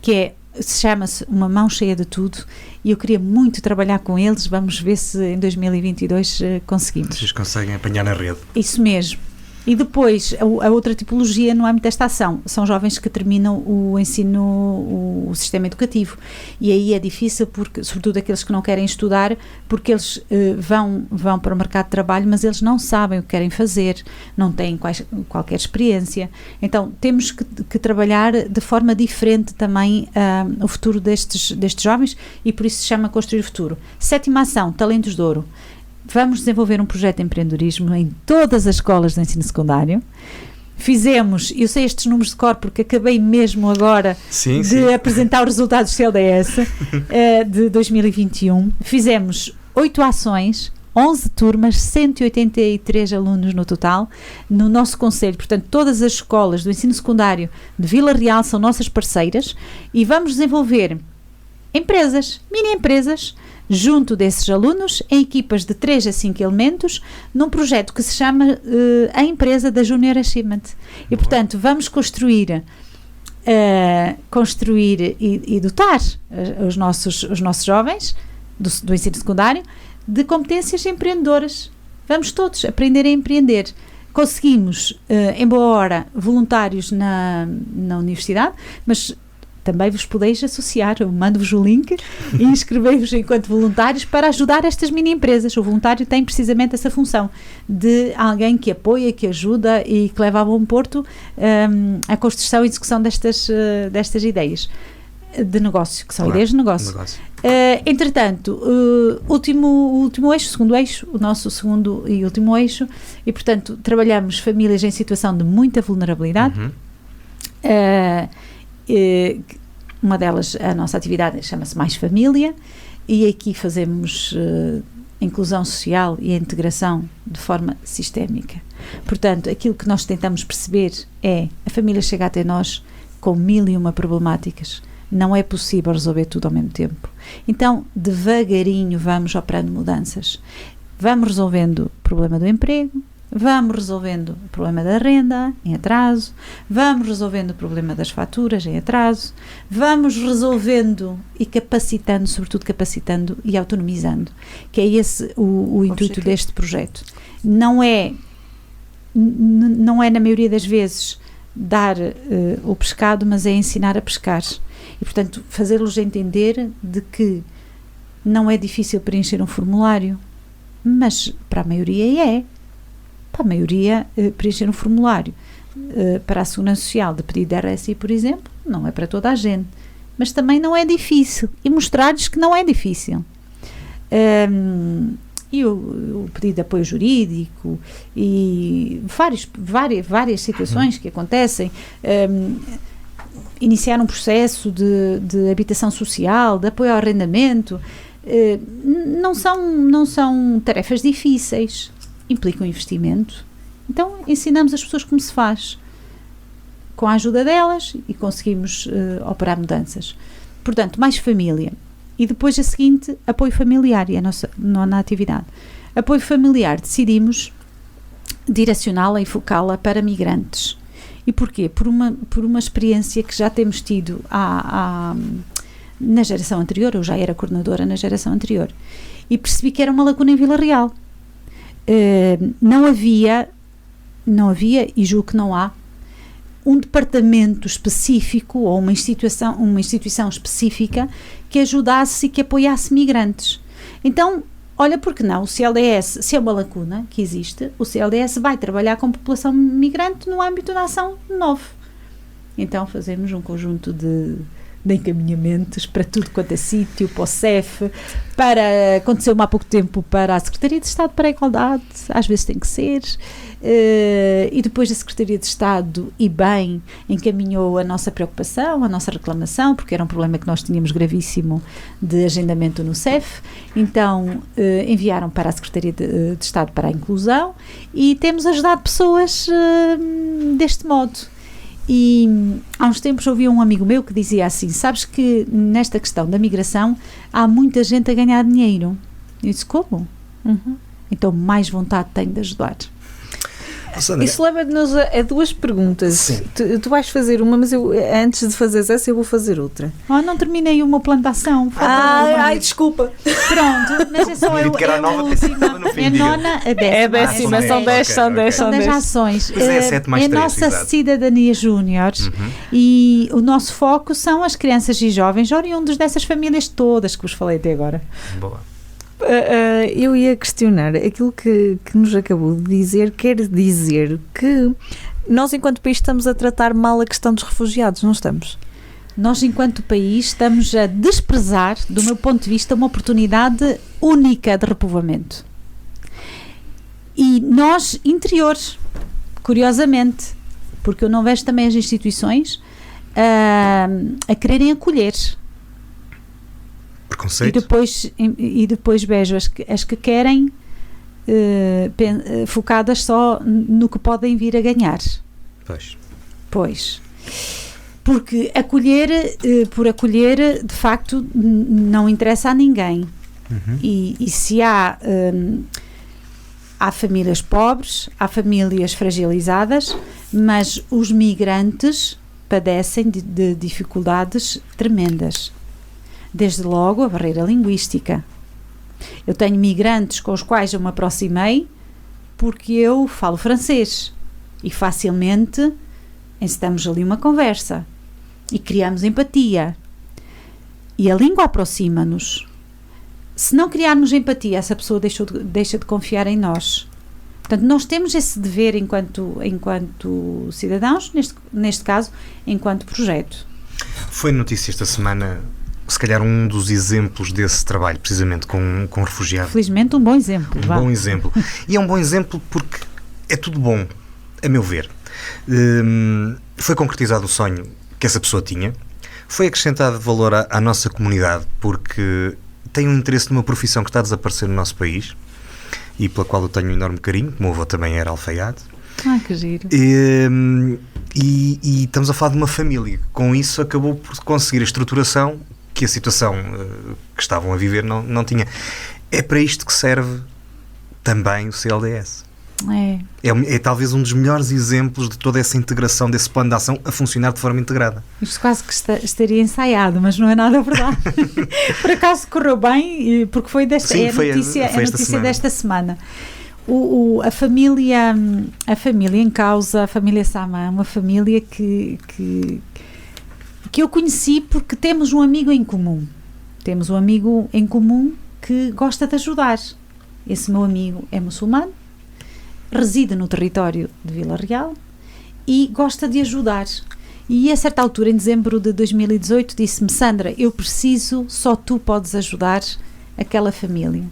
que chama-se Uma Mão Cheia de Tudo, e eu queria muito trabalhar com eles. Vamos ver se em 2022 conseguimos. Vocês conseguem apanhar na rede. Isso mesmo. E depois, a outra tipologia no âmbito desta ação são jovens que terminam o ensino, o sistema educativo. E aí é difícil, porque, sobretudo aqueles que não querem estudar, porque eles vão para o mercado de trabalho, mas eles não sabem o que querem fazer, não têm qualquer experiência. Então, temos que trabalhar de forma diferente também o futuro destes jovens, e por isso se chama Construir o Futuro. 7ª ação, Talentos de Ouro. Vamos desenvolver um projeto de empreendedorismo em todas as escolas de ensino secundário. Fizemos, eu sei estes números de cor porque acabei mesmo agora de apresentar os resultados do CLDS de 2021. Fizemos 8 ações, 11 turmas, 183 alunos no total, no nosso concelho. Portanto, todas as escolas do ensino secundário de Vila Real são nossas parceiras, e vamos desenvolver empresas, mini empresas, junto desses alunos, em equipas de 3 a 5 elementos, num projeto que se chama a empresa da Junior Achievement. E, portanto, vamos construir e dotar os nossos jovens do ensino secundário de competências empreendedoras. Vamos todos aprender a empreender. Conseguimos, em boa hora, voluntários na universidade, mas também vos podeis associar. Eu mando-vos o link e inscrevei-vos enquanto voluntários para ajudar estas mini empresas. O voluntário tem precisamente essa função de alguém que apoia, que ajuda e que leva a bom porto a construção e execução destas ideias de negócio, que são ideias de negócio. Entretanto, último eixo, segundo eixo, o nosso segundo e último eixo, e portanto trabalhamos famílias em situação de muita vulnerabilidade. Uma delas, a nossa atividade chama-se Mais Família, e aqui fazemos inclusão social e a integração de forma sistémica. Portanto, aquilo que nós tentamos perceber é: a família chega até nós com 1001 problemáticas, não é possível resolver tudo ao mesmo tempo. Então, devagarinho vamos operando mudanças, vamos resolvendo o problema do emprego, vamos resolvendo o problema da renda em atraso, vamos resolvendo o problema das faturas em atraso, vamos resolvendo e capacitando, sobretudo capacitando e autonomizando, que é esse o intuito deste projeto. Não é na maioria das vezes dar o pescado, mas é ensinar a pescar. E, portanto, fazê-los entender de que não é difícil preencher um formulário, mas para a maioria é. Para a maioria, preencher um formulário para a Segurança Social de pedido de RSI, por exemplo, não é para toda a gente, mas também não é difícil, e mostrar-lhes que não é difícil. E o pedido de apoio jurídico e várias situações que acontecem, iniciar um processo de habitação social, de apoio ao arrendamento, não são tarefas difíceis, implicam investimento. Então ensinamos as pessoas como se faz, com a ajuda delas, e conseguimos operar mudanças. Portanto, Mais Família. E depois a seguinte, apoio familiar, e a nossa nona atividade. Apoio familiar, decidimos direcioná-la e focá-la para migrantes. E porquê? Por uma experiência que já temos tido na geração anterior. Eu já era coordenadora na geração anterior, e percebi que era uma lacuna em Vila Real. Não havia, e julgo que não há, um departamento específico ou uma instituição específica que ajudasse e que apoiasse migrantes. Então, olha, porque não? O CLDS, se é uma lacuna que existe, o CLDS vai trabalhar com população migrante no âmbito da ação 9. Então, fazemos um conjunto de de encaminhamentos para tudo quanto é sítio, para o CEF, aconteceu-me há pouco tempo para a Secretaria de Estado para a Igualdade, às vezes tem que ser, e depois a Secretaria de Estado, e bem, encaminhou a nossa preocupação, a nossa reclamação, porque era um problema que nós tínhamos gravíssimo de agendamento no CEF, então enviaram para a Secretaria de Estado para a Inclusão, e temos ajudado pessoas deste modo. E há uns tempos ouvi um amigo meu que dizia assim, sabes que nesta questão da migração há muita gente a ganhar dinheiro. Eu disse, como? Então mais vontade tenho de ajudar. Isso leva-nos a duas perguntas. Tu vais fazer uma, mas eu, antes de fazeres essa, eu vou fazer outra. Não terminei o meu plano de ação. Desculpa. Pronto, mas é só a nona, a décima. É a décima, são 10, são 10, são 10 ações. É 7 mais 3, a nossa exato. cidadania júnior e o nosso foco são as crianças e jovens oriundos dessas famílias todas que vos falei até agora. Boa. Eu ia questionar aquilo que nos acabou de dizer, quer dizer que nós enquanto país estamos a tratar mal a questão dos refugiados, não estamos? Nós enquanto país estamos a desprezar, do meu ponto de vista, uma oportunidade única de repovoamento. E nós, interiores, curiosamente, porque eu não vejo também as instituições a quererem acolher. Preconceito. E depois vejo as que querem focadas só no que podem vir a ganhar. Pois. Porque acolher, por acolher, de facto, não interessa a ninguém. E se há famílias pobres, há famílias fragilizadas, mas os migrantes padecem de dificuldades tremendas. Desde logo a barreira linguística. Eu tenho migrantes com os quais eu me aproximei porque eu falo francês e facilmente encetamos ali uma conversa e criamos empatia. E a língua aproxima-nos. Se não criarmos empatia, essa pessoa deixa de confiar em nós. Portanto, nós temos esse dever enquanto cidadãos, neste caso, enquanto projeto. Foi notícia esta semana, se calhar um dos exemplos desse trabalho, precisamente com refugiados. Felizmente um bom exemplo. Bom exemplo. E é um bom exemplo porque é tudo bom, a meu ver. Foi concretizado o sonho que essa pessoa tinha, foi acrescentado valor à nossa comunidade porque tem um interesse numa profissão que está a desaparecer no nosso país e pela qual eu tenho um enorme carinho, como o avô também era alfaiate. Que giro. E estamos a falar de uma família. Com isso acabou por conseguir a estruturação que a situação que estavam a viver não tinha. É para isto que serve também o CLDS. É talvez um dos melhores exemplos de toda essa integração desse plano de ação a funcionar de forma integrada. Isto quase que estaria ensaiado, mas não é nada verdade. Por acaso correu bem, porque foi desta notícia desta semana. A família em causa, a família Samã, uma família que eu conheci porque temos um amigo em comum. Temos um amigo em comum que gosta de ajudar. Esse meu amigo é muçulmano, reside no território de Vila Real e gosta de ajudar. E a certa altura, em dezembro de 2018, disse-me: Sandra, eu preciso, só tu podes ajudar aquela família.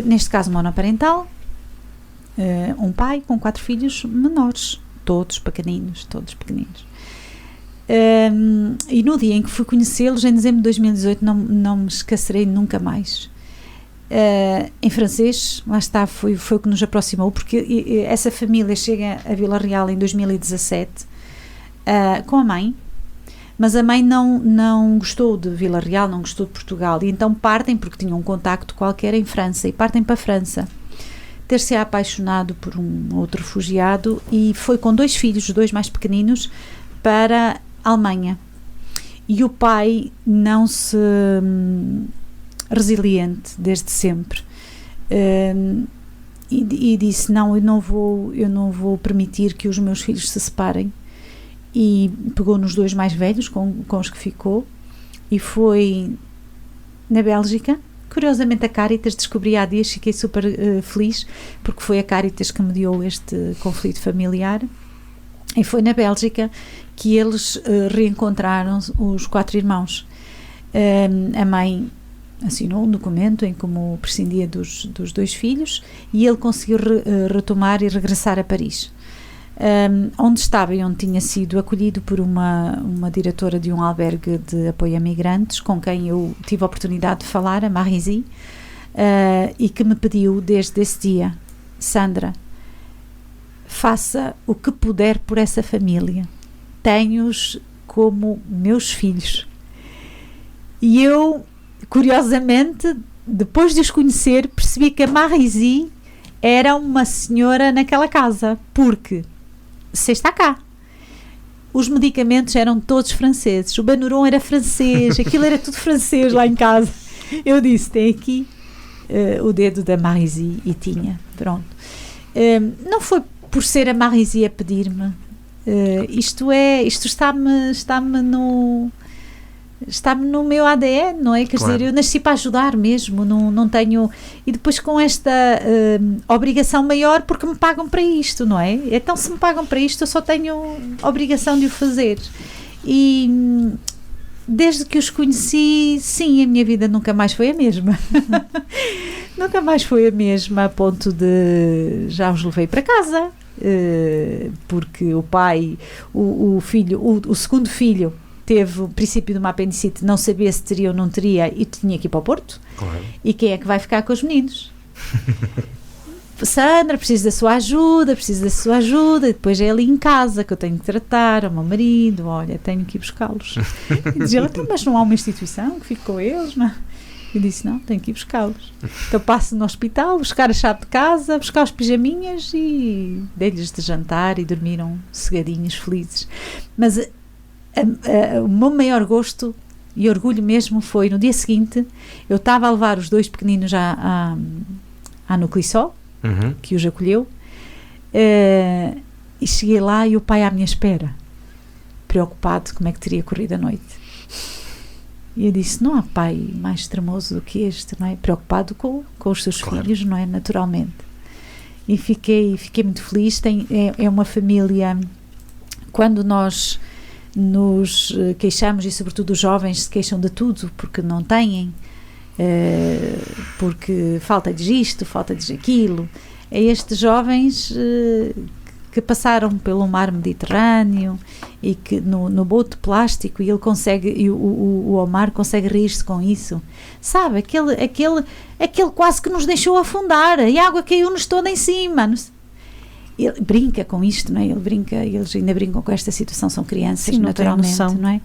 Neste caso monoparental, um pai com 4 filhos menores, todos pequeninos. E no dia em que fui conhecê-los, em dezembro de 2018, não me esquecerei nunca mais. Em francês, lá está, foi o que nos aproximou, porque essa família chega a Vila Real em 2017 com a mãe, mas a mãe não gostou de Vila Real, não gostou de Portugal, e então partem, porque tinham um contacto qualquer em França, e partem para a França. Ter-se apaixonado por um outro refugiado, e foi com 2 filhos, os 2 mais pequeninos, para a Alemanha. E o pai não se... resiliente desde sempre, e disse: não, eu não vou permitir que os meus filhos se separem, e pegou nos 2 mais velhos com os que ficou e foi na Bélgica. Curiosamente a Caritas, descobri há dias, fiquei super feliz porque foi a Caritas que mediou este conflito familiar, E foi na Bélgica que eles reencontraram os 4 irmãos. A mãe assinou um documento em como prescindia dos 2 filhos e ele conseguiu retomar e regressar a Paris. Onde estava e onde tinha sido acolhido por uma diretora de um albergue de apoio a migrantes, com quem eu tive a oportunidade de falar, a Marizy, e que me pediu desde esse dia: Sandra, faça o que puder por essa família, tenho-os como meus filhos. E eu, curiosamente, depois de os conhecer, percebi que a Marizy era uma senhora naquela casa, porque você está cá. Os medicamentos eram todos franceses, o Benuron era francês, aquilo era tudo francês lá em casa. Eu disse: tem aqui o dedo da Marizy, e tinha, pronto. Não foi por ser a Marizy a pedir-me, isto está-me no meu ADN, não é? Quer dizer, eu nasci para ajudar mesmo, não tenho... E depois com esta obrigação maior, porque me pagam para isto, não é? Então, se me pagam para isto, eu só tenho obrigação de o fazer. E desde que os conheci, sim, a minha vida nunca mais foi a mesma. Nunca mais foi a mesma, a ponto de... Já os levei para casa, porque o pai, o filho, o segundo filho, teve o princípio de uma apendicite, não sabia se teria ou não teria e tinha que ir para o Porto. Claro. E quem é que vai ficar com os meninos? Sandra, preciso da sua ajuda, e depois é ali em casa que eu tenho que tratar, ao meu marido, olha, tenho que ir buscá-los. E dizia ela: mas não há uma instituição que fique com eles, não? Eu disse: não, tenho que ir buscá-los. Então passo no hospital, buscar a chave de casa, buscar os pijaminhas e dei-lhes de jantar e dormiram sossegadinhos, felizes. Mas o meu maior gosto e orgulho mesmo foi no dia seguinte. Eu estava a levar os 2 pequeninos à Nuclisol, que os acolheu, e cheguei lá e o pai à minha espera, preocupado como é que teria corrido a noite. E eu disse: não há pai mais extremoso do que este, não é? Preocupado com os seus filhos, não é? Naturalmente. E fiquei muito feliz. É uma família, quando nós nos queixamos, e sobretudo os jovens se queixam de tudo porque não têm, porque falta-lhes isto, falta-lhes aquilo, é estes jovens que passaram pelo mar Mediterrâneo e que no boto de plástico, e ele consegue, e o Omar consegue rir-se com isso, sabe, aquele quase que nos deixou afundar, a água caiu-nos toda em cima. Ele brinca com isto, não é? Eles ainda brincam com esta situação, são crianças. Sim, naturalmente, não é?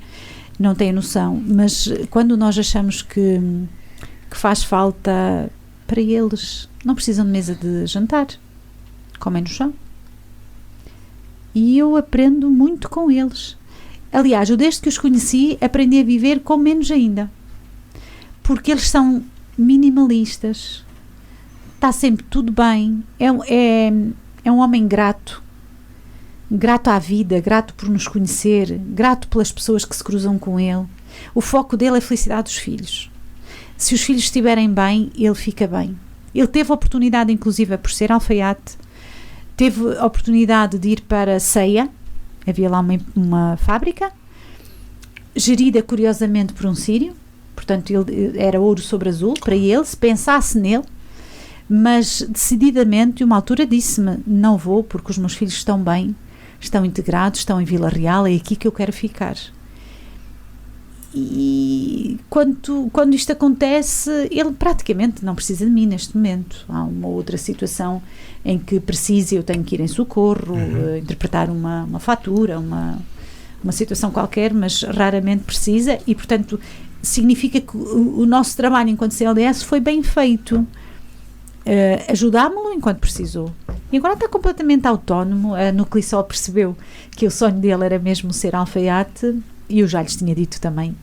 Não têm noção, mas quando nós achamos que faz falta para eles, não precisam de mesa de jantar, comem no chão. E eu aprendo muito com eles. Aliás, eu desde que os conheci aprendi a viver com menos ainda, porque eles são minimalistas, está sempre tudo bem, é um homem grato à vida, grato por nos conhecer, grato pelas pessoas que se cruzam com ele. O foco dele é a felicidade dos filhos. Se os filhos estiverem bem, ele fica bem. Ele teve a oportunidade, inclusive, por ser alfaiate, teve a oportunidade de ir para Ceia, havia lá uma fábrica, gerida curiosamente por um sírio, portanto ele era ouro sobre azul para ele, se pensasse nele, mas decididamente, uma altura disse-me: não vou, porque os meus filhos estão bem, estão integrados, estão em Vila Real, é aqui que eu quero ficar. E quando isto acontece, ele praticamente não precisa de mim neste momento. Há uma outra situação em que precisa, eu tenho que ir em socorro, interpretar uma fatura, uma situação qualquer, mas raramente precisa, e portanto significa que o nosso trabalho enquanto CLDS foi bem feito. Ajudámo-lo enquanto precisou, e agora está completamente autónomo. A Nuclisol percebeu que o sonho dele era mesmo ser alfaiate, e eu já lhes tinha dito também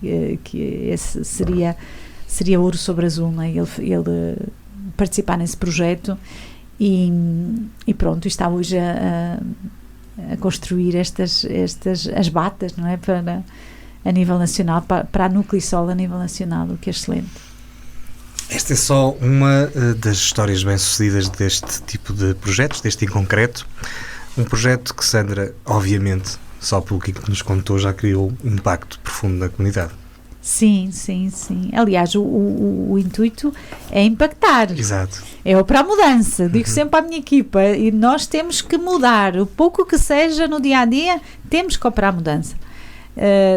que esse seria ouro sobre azul, não é? Ele participar nesse projeto, e pronto, está hoje a construir as batas, não é? Para a nível nacional, para a Nuclisol a nível nacional, o que é excelente. Esta é só uma das histórias bem-sucedidas deste tipo de projetos, deste em concreto. Um projeto que, Sandra, obviamente, só pelo que nos contou, já criou um impacto profundo na comunidade. Sim. Aliás, o intuito é impactar. Exato. É operar mudança. Digo sempre à minha equipa, e nós temos que mudar. O pouco que seja no dia a dia, temos que operar mudança.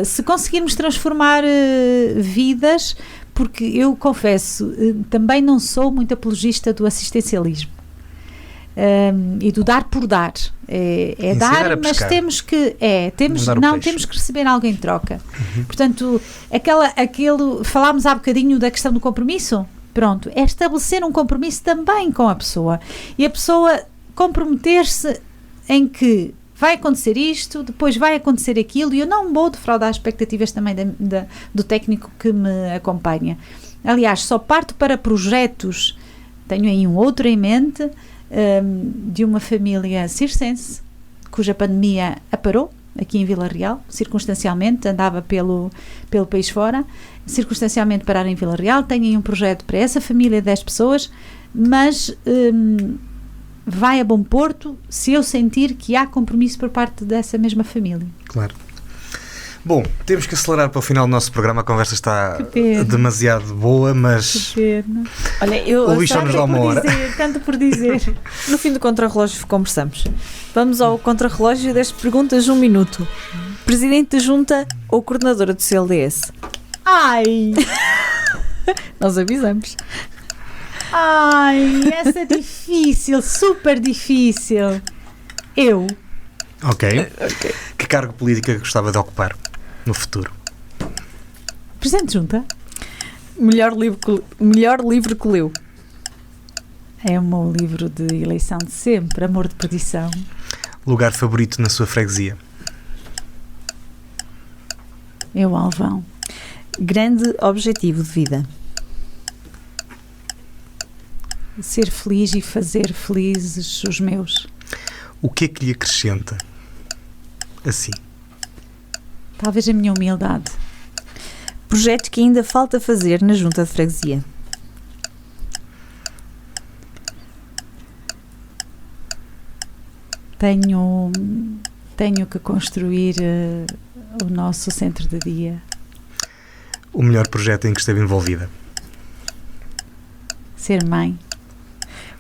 Se conseguirmos transformar vidas, porque eu confesso, também não sou muito apologista do assistencialismo. E do dar por dar. É dar, mas temos que temos que receber algo em troca. Portanto, falámos há bocadinho da questão do compromisso. Pronto, é estabelecer um compromisso também com a pessoa, e a pessoa comprometer-se em que vai acontecer isto, depois vai acontecer aquilo, e eu não vou defraudar as expectativas também do técnico que me acompanha. Aliás, só parto para projetos, tenho aí um outro em mente, de uma família circense, cuja pandemia a parou, aqui em Vila Real, circunstancialmente, andava pelo país fora, circunstancialmente pararam em Vila Real. Tenho aí um projeto para essa família de 10 pessoas, mas vai a bom porto se eu sentir que há compromisso por parte dessa mesma família. Claro. Bom, temos que acelerar para o final do nosso programa. A conversa está demasiado boa, mas olha, o Luís só nos dá uma hora. Tanto por dizer. No fim do contrarrelógio conversamos. Vamos ao contrarrelógio das perguntas de 1 minuto. Presidente da Junta ou coordenadora do CLDS? Ai! Nós avisamos. Ai, essa é difícil, super difícil. Eu. Ok. Que cargo político gostava de ocupar no futuro? Presidente de Junta? Melhor livro que leu? É o meu livro de eleição de sempre, Amor de Perdição. Lugar favorito na sua freguesia? É o Alvão. Grande objetivo de vida? Ser feliz e fazer felizes os meus. O que é que lhe acrescenta? Assim. Talvez a minha humildade. Projeto que ainda falta fazer na Junta de Freguesia? Tenho que construir o nosso centro de dia. O melhor projeto em que esteve envolvida? Ser mãe.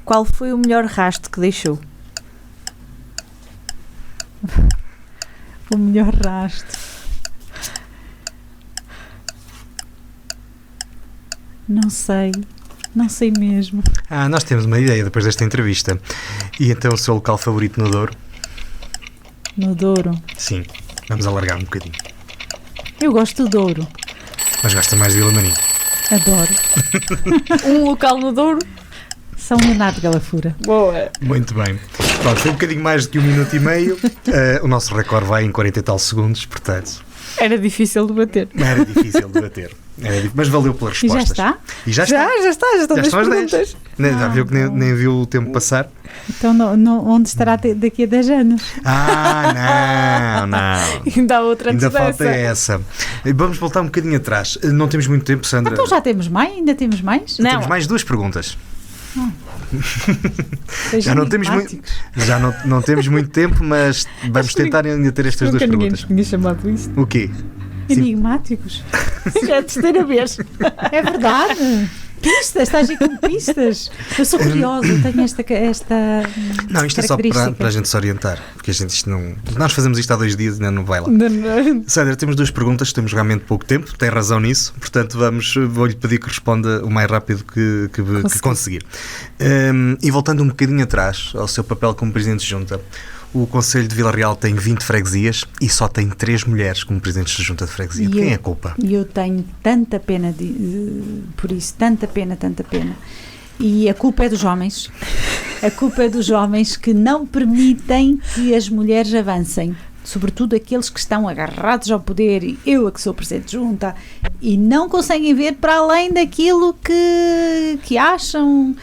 Qual foi o melhor rastro que deixou? O melhor rastro. Não sei mesmo. Nós temos uma ideia depois desta entrevista. E então o seu local favorito no Douro? No Douro? Sim, vamos alargar um bocadinho. Eu gosto do Douro. Mas gosta mais de Vila Marim? Adoro. Um local no Douro? São Leonardo de Galafura. Boa. Muito bem. Pronto, foi um bocadinho mais do que 1 minuto e meio. O nosso recorde vai em 40 e tal segundos, portanto... Era difícil de bater. Era difícil de bater. Mas valeu pelas E já respostas. está? E já está. Já estão Já as estão as 10. perguntas. Já viu que nem viu o tempo passar? Então onde estará daqui a 10 anos? Não. Ainda há outra antes Ainda falta dessa. essa. Vamos voltar um bocadinho atrás. Não temos muito tempo, Sandra. Então já temos mais? Ainda temos mais? Não. Temos mais 2 perguntas. Já não temos muito tempo, mas vamos tentar ainda ter estas 2 Nunca ninguém perguntas. nos tinha chamado isso. O quê? Enigmáticos? Já é a terceira vez. É verdade. Pistas, estás aí com pistas. Eu sou curiosa, eu tenho esta Não, isto é só característica. para a gente se orientar, porque a gente isto não... Nós fazemos isto há 2 dias e ainda não vai lá. Sandra, temos 2 perguntas, temos realmente pouco tempo, tem razão nisso, portanto vou-lhe pedir que responda o mais rápido que conseguir. E voltando um bocadinho atrás ao seu papel como Presidente de Junta, o Conselho de Vila Real tem 20 freguesias e só tem 3 mulheres como Presidentes de Junta de Freguesia. De quem é a culpa? E eu tenho tanta pena por isso, tanta pena. E a culpa é dos homens. A culpa é dos homens que não permitem que as mulheres avancem. Sobretudo aqueles que estão agarrados ao poder, e eu que sou Presidente de Junta, e não conseguem ver para além daquilo que acham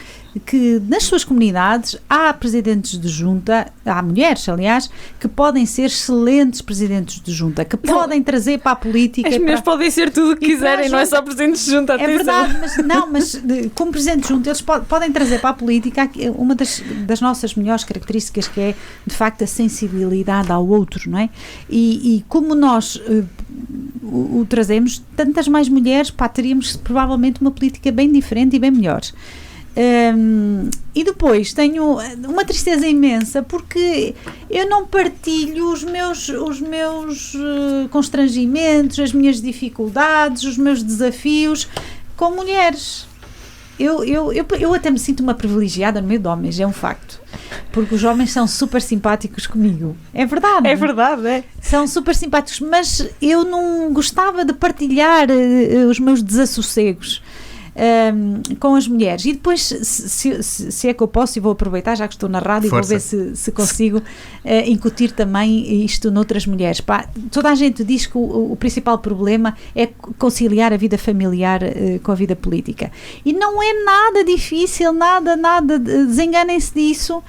que nas suas comunidades há presidentes de junta, há mulheres, aliás, que podem ser excelentes presidentes de junta, que podem trazer para a política. As mulheres podem ser tudo o que quiserem, não é só presidentes de junta, atenção. É verdade, mas como presidente de junta, eles podem trazer para a política uma das nossas melhores características, que é, de facto, a sensibilidade ao outro, não é? E como nós o trazemos, tantas mais mulheres, teríamos provavelmente uma política bem diferente e bem melhor. E depois tenho uma tristeza imensa porque eu não partilho os meus constrangimentos, as minhas dificuldades, os meus desafios com mulheres. Eu até me sinto uma privilegiada no meio de homens, é um facto, porque os homens são super simpáticos comigo, é verdade. É verdade, é. São super simpáticos, mas eu não gostava de partilhar os meus desassossegos com as mulheres. E depois, se é que eu posso, e vou aproveitar, já que estou na rádio, Força. e vou ver se consigo incutir também isto noutras mulheres. Toda a gente diz que o principal problema é conciliar a vida familiar com a vida política. E não é nada difícil, nada, desenganem-se disso.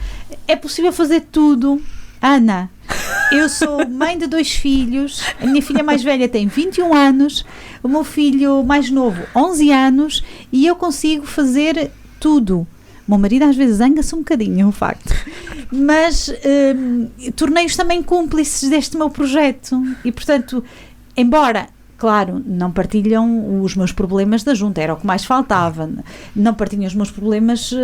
É possível fazer tudo. Ana, eu sou mãe de 2 filhos, a minha filha mais velha tem 21 anos, o meu filho mais novo 11 anos, e eu consigo fazer tudo. O meu marido às vezes zanga-se um bocadinho, é um facto, mas tornei-os também cúmplices deste meu projeto e, portanto, embora... Claro, não partilham os meus problemas da junta, era o que mais faltava. Não partilham os meus problemas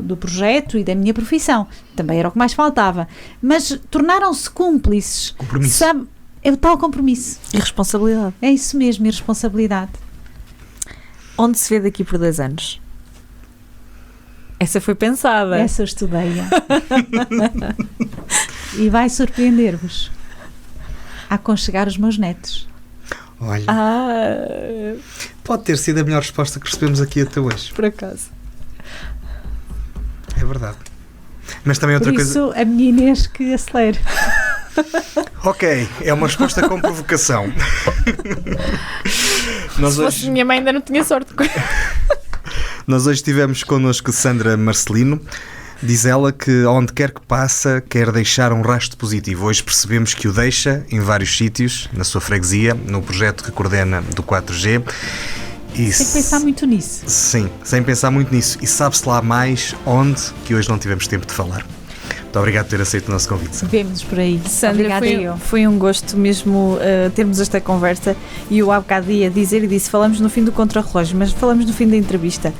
do projeto e da minha profissão, também era o que mais faltava. Mas tornaram-se cúmplices. Compromisso. Sabe, é o tal compromisso. E responsabilidade. É isso mesmo, e responsabilidade. Onde se vê daqui por 2 anos? Essa foi pensada. Essa eu estudei. E vai surpreender-vos. A aconchegar os meus netos. Olha, pode ter sido a melhor resposta que recebemos aqui até hoje. Por acaso. É verdade. Mas também outra Por isso, coisa... a minha Inês que acelere. Ok, é uma resposta com provocação. Nós Se fosse minha mãe ainda não tinha sorte. Nós hoje tivemos connosco Sandra Marcelino. Diz ela que onde quer que passa quer deixar um rastro positivo. Hoje percebemos que o deixa em vários sítios, na sua freguesia, no projeto que coordena do 4G. E Sem pensar muito nisso. Sim, sem pensar muito nisso. E sabe-se lá mais onde, que hoje não tivemos tempo de falar. Muito obrigado por ter aceito o nosso convite. Vemo-nos por aí. Sandra, Obrigada foi um gosto mesmo termos esta conversa. E eu há bocado ia dizer e disse, falamos no fim do contrarrelógio, mas falamos no fim da entrevista.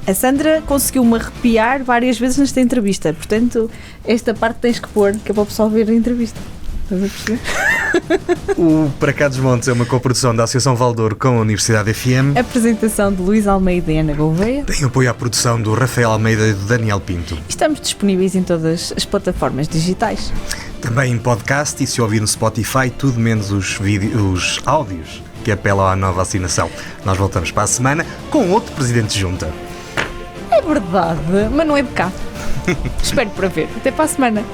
A Sandra conseguiu-me arrepiar várias vezes nesta entrevista, portanto, esta parte tens que pôr, que é para o pessoal ver a entrevista. Estás a perceber? O Para Cá dos Montes é uma coprodução da Associação Valdouro com a Universidade FM. Apresentação de Luís Almeida e Ana Gouveia. Tem apoio à produção do Rafael Almeida e do Daniel Pinto. Estamos disponíveis em todas as plataformas digitais. Também em podcast e se ouvir no Spotify, tudo menos os áudios que apelam à nova vacinação. Nós voltamos para a semana com outro presidente de junta. É verdade, mas não é de cá. Espero para ver. Até para a semana.